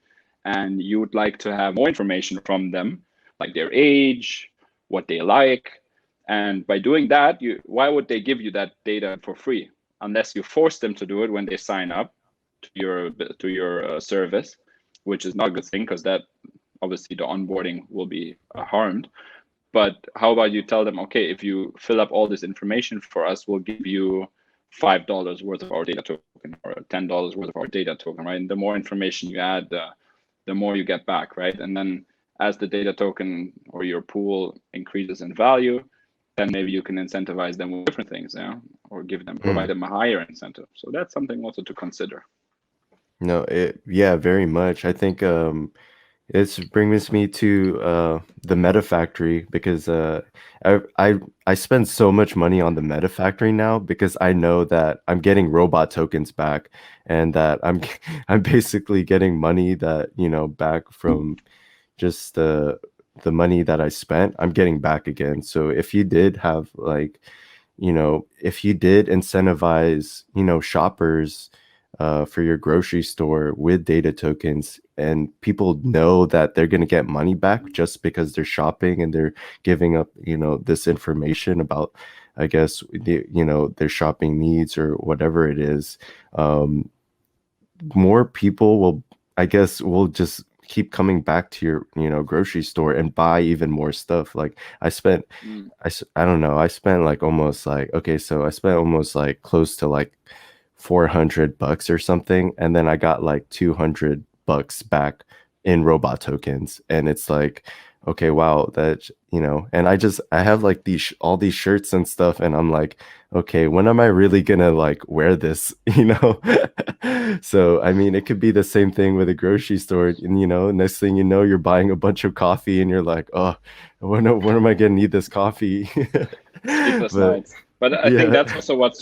and you would like to have more information from them, like their age, what they like, and by doing that, why would they give you that data for free unless you force them to do it when they sign up to your service, which is not a good thing because that obviously the onboarding will be harmed. But how about you tell them, okay, if you fill up all this information for us, we'll give you $5 worth of our data token or $10 worth of our data token, right? And the more information you add, the more you get back, right? And then as the data token or your pool increases in value, then maybe you can incentivize them with different things, or provide Mm. them a higher incentive. So that's something also to consider. No, yeah, very much. I think it brings me to the Meta Factory, because I spend so much money on the Meta Factory now, because I know that I'm getting robot tokens back, and that I'm basically getting money that, back from just the money that I spent, I'm getting back again. So if you did have like, if you did incentivize, shoppers for your grocery store with data tokens, and people know that they're going to get money back just because they're shopping and they're giving up, this information about, I guess, their shopping needs or whatever it is. Um, More people will, I guess, will just keep coming back to your, grocery store and buy even more stuff. Like I spent, Mm. I don't know, I spent like almost like, okay, so I spent almost like close to like $400 or something, and then I got like $200 back in robot tokens, and it's like, okay, wow, that, and I have like all these shirts and stuff, and I'm like, okay, when am I really gonna like wear this, So I mean, it could be the same thing with a grocery store, and next thing you know, you're buying a bunch of coffee, and you're like, oh, when am I gonna need this coffee? Sleepless But nights. But I think yeah. that's also what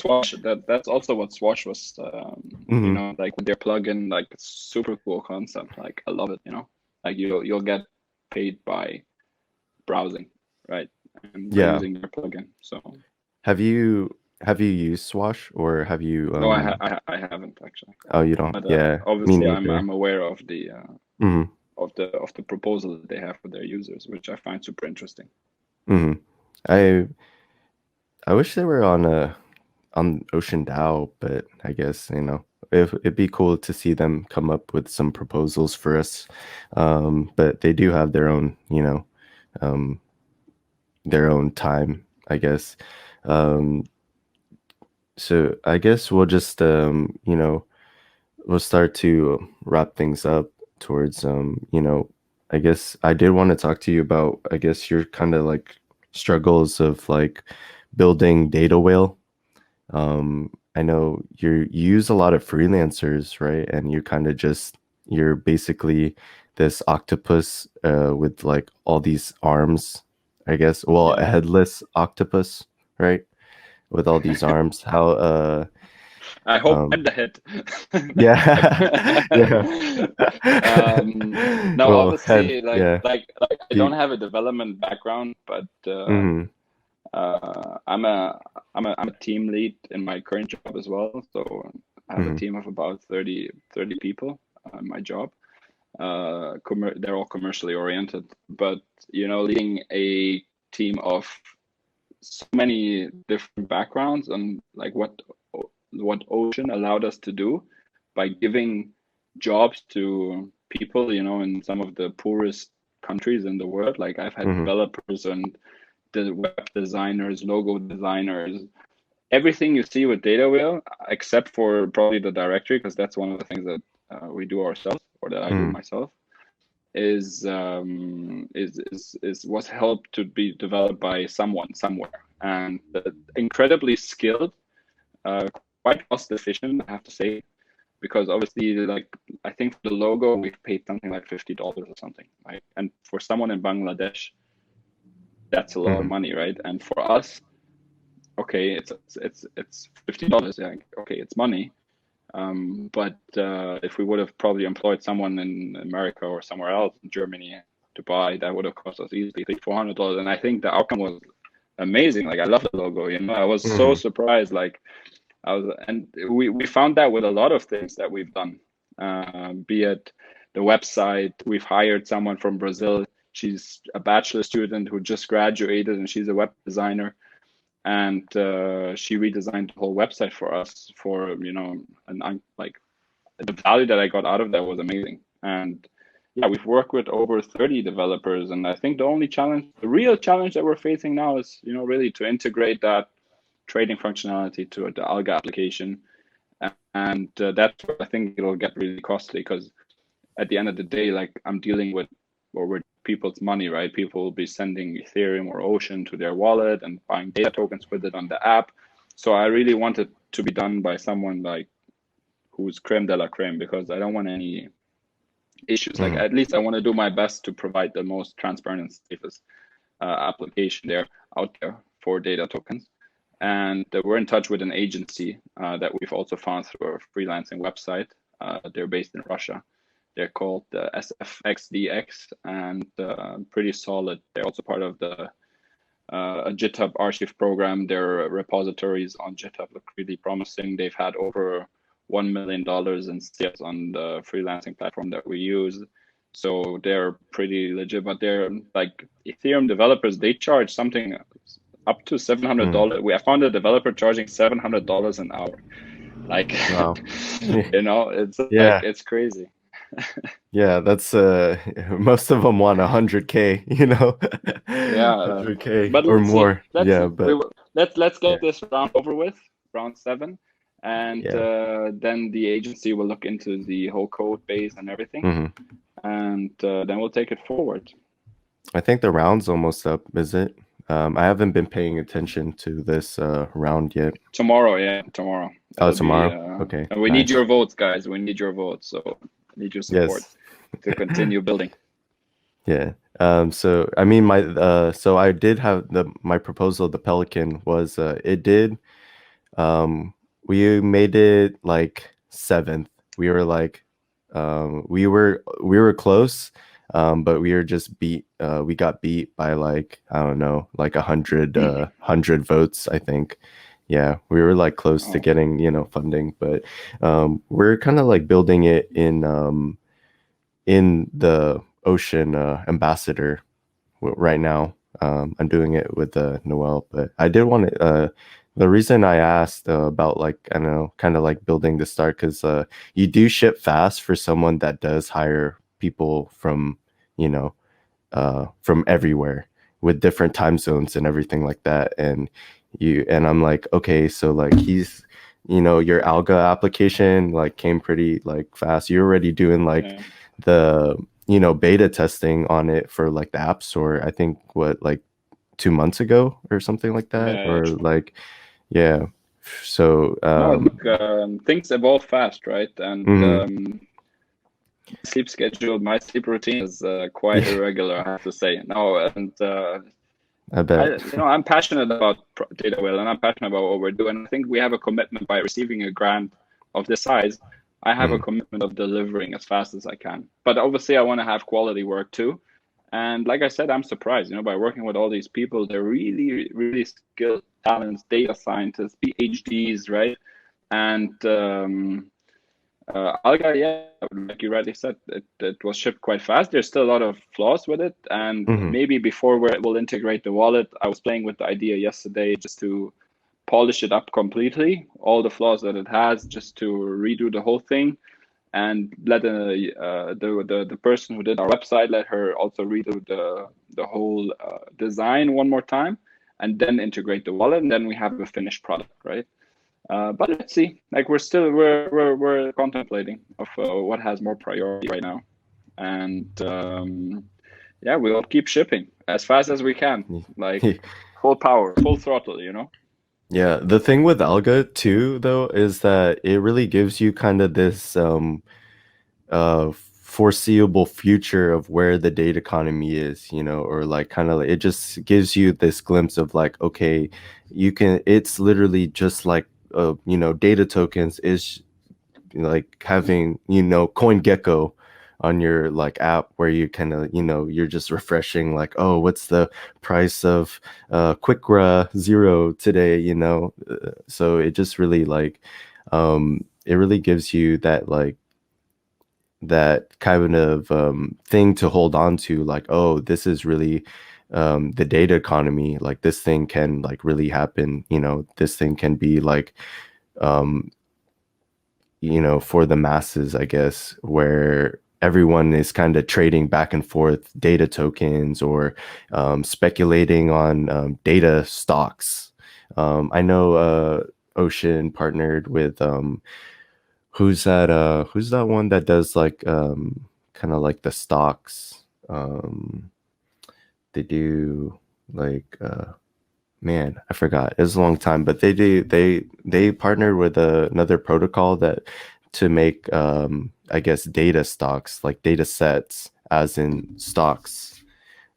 that's also what Swash was, Hmm. like with their plugin, like super cool concept. Like I love it, like you'll get paid by browsing, right? And by Yeah. using their plugin. So Have you used Swash, or have you no, I haven't actually. oh, you don't? But Yeah, me obviously neither. I'm aware of the Hmm. proposal that they have for their users, which I find super interesting. Hmm. I I wish they were on Ocean DAO, but I guess, it'd be cool to see them come up with some proposals for us. But they do have um their own time, I guess. Um, so I guess we'll just we'll start to wrap things up towards I guess I did want to talk to you about, I guess, your kind of like struggles of like building data whale. I know you use a lot of freelancers, right? And you're basically this octopus with like all these arms, I guess. Well, a Yeah. headless octopus, right? With all these arms. How I hope um I'm the hit. yeah. Yeah. No, Well, head, obviously, yeah. like I Do don't you, have a development background, but mhm, I'm a team lead in my current job as well. So I have a mhm, team of about 30 people in my job. They're all commercially oriented, but leading a team of so many different backgrounds and like what Ocean allowed us to do by giving jobs to people, in some of the poorest countries in the world. Like I've had mhm, developers and the web designers, logo designers, everything you see with Data Wheel, except for probably the directory, because that's one of the things that we do ourselves, or that I do mhm, myself, is was helped to be developed by someone somewhere, and incredibly skilled, uh, quite cost efficient, I have to say, because obviously, like I think for the logo we've paid something like $50 or something, right? And for someone in Bangladesh, that's a lot of mhm, money, right? And for us, okay, it's $50. Yeah, okay, it's money. But if we would have probably employed someone in America or somewhere else, in Germany, to buy, that would have cost us easily $400. And I think the outcome was amazing. Like I love the logo. I was so mhm, surprised. Like and we found that with a lot of things that we've done. Be it the website, we've hired someone from Brazil. She's a bachelor student who just graduated, and she's a web designer, and she redesigned the whole website for us. And like the value that I got out of that was amazing. And yeah, we've worked with over 30 developers, and I think the real challenge that we're facing now is, really to integrate that trading functionality to the Alga application. And that's where I think it'll get really costly, because at the end of the day, like I'm dealing with people's money, right? People will be sending Ethereum or Ocean to their wallet and buying data tokens with it on the app. So I really want it to be done by someone like who's creme de la creme, because I don't want any issues. Like mhm, at least I want to do my best to provide the most transparent and safest application there out there for data tokens. And we're in touch with an agency that we've also found through our freelancing website. They're based in Russia. They're called SFXDX, and pretty solid. They're also part of the a GitHub archive program. Their repositories on GitHub look really promising. They've had over $1 million in sales on the freelancing platform that we use. So they're pretty legit, but they're like Ethereum developers, they charge something up to $700. I found a developer charging $700 an hour. Like, Wow. you know, it's Yeah. like, it's crazy. Yeah, that's most of them want 100K, you know. Yeah, 100K but or let's see. more. Yeah, but Let's yeah, get this round over with, round 7, and yeah. then the agency will look into the whole code base and everything, Hmm. and then we'll take it forward. I think the round's almost up, is it? I haven't been paying attention to this round yet. Tomorrow, yeah, tomorrow. Oh, It'll tomorrow? be, Okay, and we need nice. your votes, guys. We need your votes. So we need your support Yes. to continue building. Yeah. So I mean so I did have my proposal, the Pelican was it did we made it like 7th. We were like we were close, but we were just beat we got beat by like, I don't know, like 100 votes, I think. Yeah, we were like close to Oh, getting, funding, but we're kind of like building it in the Ocean ambassador right now. I'm doing it with Noel, but I did want to. The reason I asked about, like, I don't know, kind of like building the start, because you do ship fast for someone that does hire people from, you know, from everywhere with different time zones and everything like that. And I'm like, okay, so like your Alga application like came pretty like fast. You're already doing like yeah. the beta testing on it for like the App Store, I think, what, like 2 months ago or something like that, Yeah, or true. like, yeah. So No, look, things evolve fast, right? And mhm. sleep schedule, my sleep routine is quite irregular, I have to say. No, and I bet. I'm passionate about data whale, and I'm passionate about what we're doing. I think we have a commitment by receiving a grant of this size. I have a Mhm. commitment of delivering as fast as I can. But obviously, I want to have quality work too. And like I said, I'm surprised, by working with all these people. They're really, really skilled talents, data scientists, PhDs, right? And Alga, yeah, like you rightly said, it was shipped quite fast. There's still a lot of flaws with it, and Mhm. maybe before we'll integrate the wallet, I was playing with the idea yesterday just to polish it up completely, all the flaws that it has, just to redo the whole thing, and let the person who did our website, let her also redo the whole design one more time, and then integrate the wallet, and then we have a finished product, right? But let's see. Like we're contemplating of what has more priority right now, and yeah, we'll keep shipping as fast as we can, like full power, full throttle. Yeah, the thing with Alga too, though, is that it really gives you kind of this foreseeable future of where the data economy is, or like kind of like, it just gives you this glimpse of like, okay, it's literally just like data tokens is like having CoinGecko on your like app, where you kind of you're just refreshing like, oh, what's the price of Quickra Zero today, so it just really like it really gives you that like that kind of thing to hold on to, like, oh, this is really the data economy, like this thing can like really happen, this thing can be like um for the masses, I guess, where everyone is kind of trading back and forth data tokens, or speculating on data stocks. I know Ocean partnered with who's that one that does like kind of like the stocks. They do like man, I forgot. It was a long time, but they partnered with another protocol that to make I guess data stocks, like data sets as in stocks.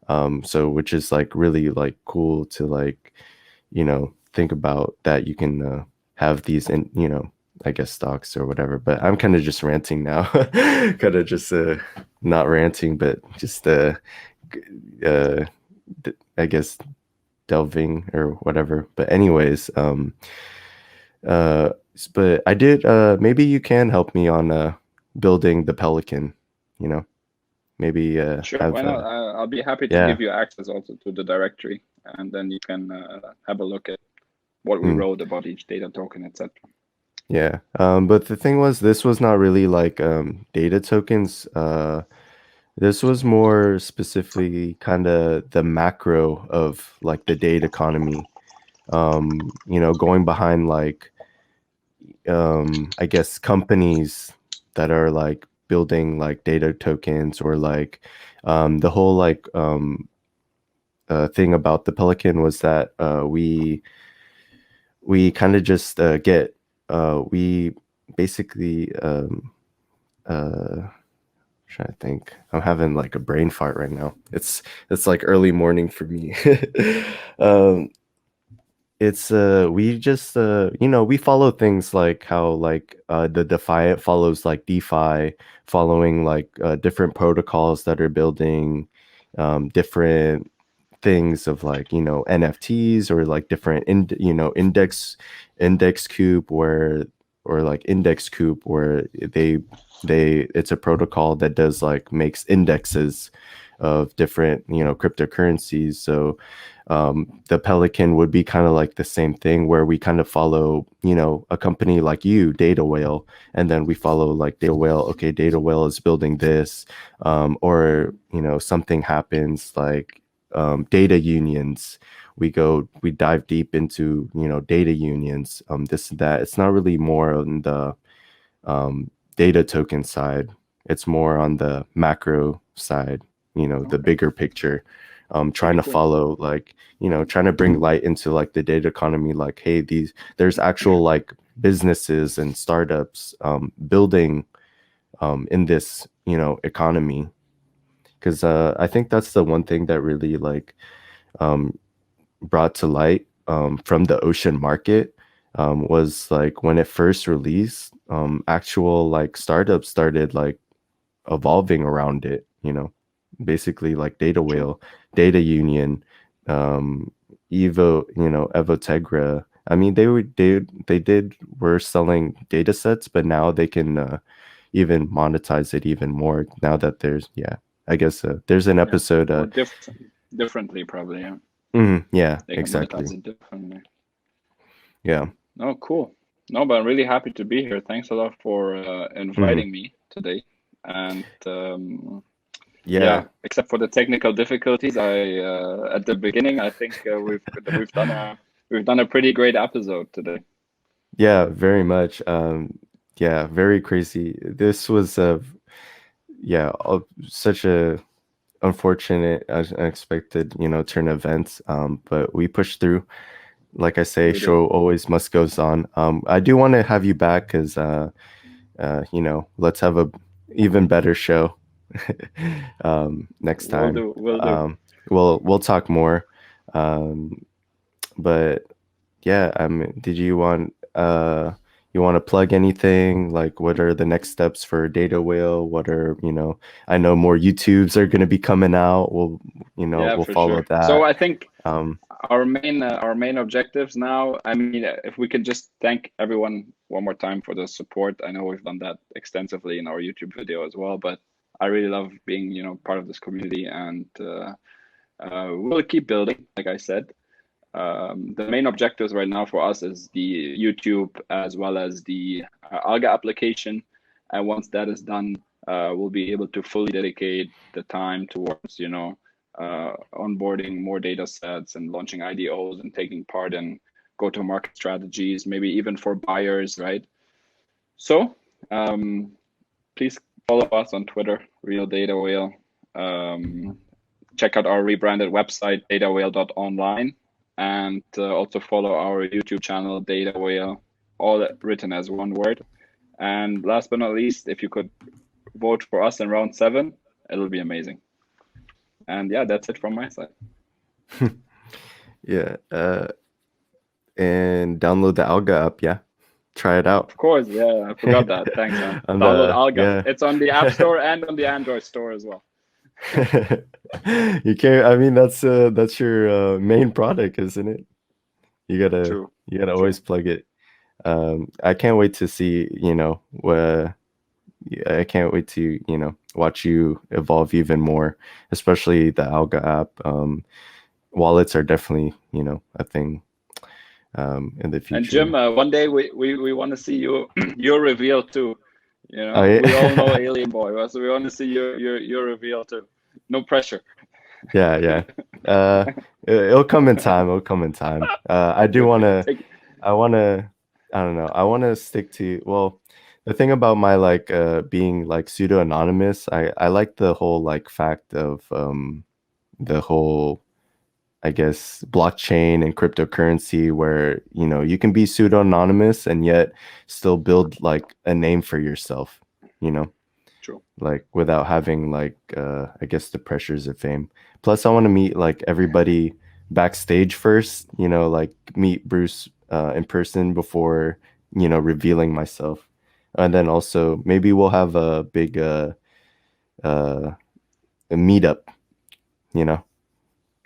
So which is like really like cool to like, think about that you can have these in, I guess stocks or whatever. But I'm kind of just ranting now. Kind of just not ranting, but just uh I guess delving or whatever. But anyways, but I did. Maybe you can help me on building the Pelican. You know, maybe Sure, have why not? I'll be happy to yeah. give you access also to the directory, and then you can have a look at what we Mm. wrote about each data token, etc. Yeah. But the thing was, this was not really like data tokens. This was more specifically kind of the macro of like the data economy. Going behind like I guess companies that are like building like data tokens or like the whole like thing about the Pelican was that we kind of just get we basically trying to think. I'm having like a brain fart right now. It's like early morning for me. um it's we just we follow things like how like the Defiant follows like DeFi, following like different protocols that are building different things of like NFTs or like different index coupe where or like index coupe where they it's a protocol that does like makes indexes of different cryptocurrencies. So the Pelican would be kind of like the same thing where we kind of follow a company like you, Data Whale, and then we follow like Data Whale. Okay, Data Whale is building this, or something happens like data unions. We dive deep into data unions, this and that. It's not really more on the data token side. It's more on the macro side, the Okay, bigger picture. Trying pretty to cool. follow like trying to bring light into like the data economy, like hey, there's actual like businesses and startups building in this economy. Because I think that's the one thing that really like um, brought to light from the Ocean market was like when it first released, actual like startups started like evolving around it, basically like Data True. Whale, Data Union, um, Evotegra. I mean, they did were selling data sets, but now they can even monetize it even more now that there's I guess there's an Yeah, episode or differently probably. Yeah, yeah, they can monetize exactly. it differently. Yeah. Oh, cool. No, but I'm really happy to be here. Thanks a lot for Mhm. inviting me today. And Yeah. yeah, except for the technical difficulties, I at the beginning, I think we've done a pretty great episode today. Yeah, very much. Yeah, very crazy. This was such a unfortunate, unexpected, turn of events. But we pushed through. Like I say, We did. show always must goes on. I do want to have you back because let's have a even better show next We'll time. do. We'll do. Um, we'll talk more. Um, but yeah, did you want to plug anything? Like, what are the next steps for Data Whale? What are, I know more YouTubes are going to be coming out. Yeah, We'll for follow sure. So that. I think Um, our main objectives now, I mean, if we could just thank everyone one more time for the support. I know we've done that extensively in our YouTube video as well, but I really love being, part of this community, and we'll keep building, like I said. The main objectives right now for us is the YouTube as well as the Alga application. And once that is done, we'll be able to fully dedicate the time towards, onboarding more data sets and launching IDOs and taking part in go-to-market strategies, maybe even for buyers, right? So please follow us on Twitter, Real Data Whale. Check out our rebranded website, datawhale.online, and also follow our YouTube channel, Data Whale, all written as one word. And last but not least, if you could vote for us in round 7, it'll be amazing. And yeah, that's it from my side. yeah. And download the Alga app. Yeah. Try it out. Of course, yeah, I forgot that. Thanks, man. On Download the Alga. yeah. It's on the App Store and on the Android store as well. You can't. I mean, that's your main product, isn't it? You gotta True. always plug it. I can't wait to see, I can't wait to, watch you evolve even more, especially the Alga app. Wallets are definitely, a thing in the And future. Jim, one day we want to see you your reveal too. You Oh, know, yeah. we all know Alien Boy, so we want to see your reveal too. No pressure. Yeah. It'll come in time. It'll come in time. I do want to. Take, I want to. I don't know. I want to stick to. Well, the thing about my like being like pseudo anonymous, I like the whole like fact of the whole, I guess, blockchain and cryptocurrency, where you can be pseudo anonymous and yet still build like a name for yourself. You know. true. Like without having like I guess the pressures of fame. Plus I want to meet like everybody backstage first, like meet Bruce in person before, revealing myself. And then also maybe we'll have a big uh a meetup, you know.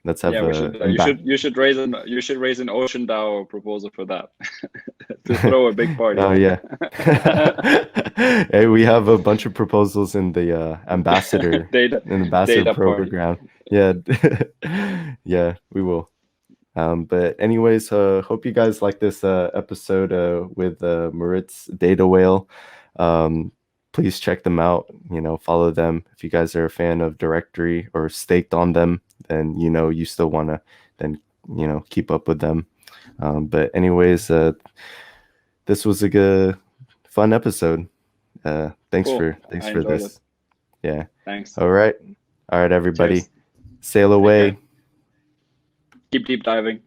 Let's have Yeah, we a should. in back. You should raise an Ocean DAO proposal for that to throw a big party. Oh yeah. Hey, we have a bunch of proposals in the Data ambassador data party. program. Yeah. Yeah, we will. But anyways, hope you guys like this episode with Moritz Data Whale. Please check them out. Follow them. If you guys are a fan of Directory or staked on them, then you still want to then keep up with them. But anyways, this was a good, fun episode. Thanks Cool. for I enjoyed it. this. Yeah. Thanks. All right, everybody. Cheers. Sail Take away. care. Keep deep diving.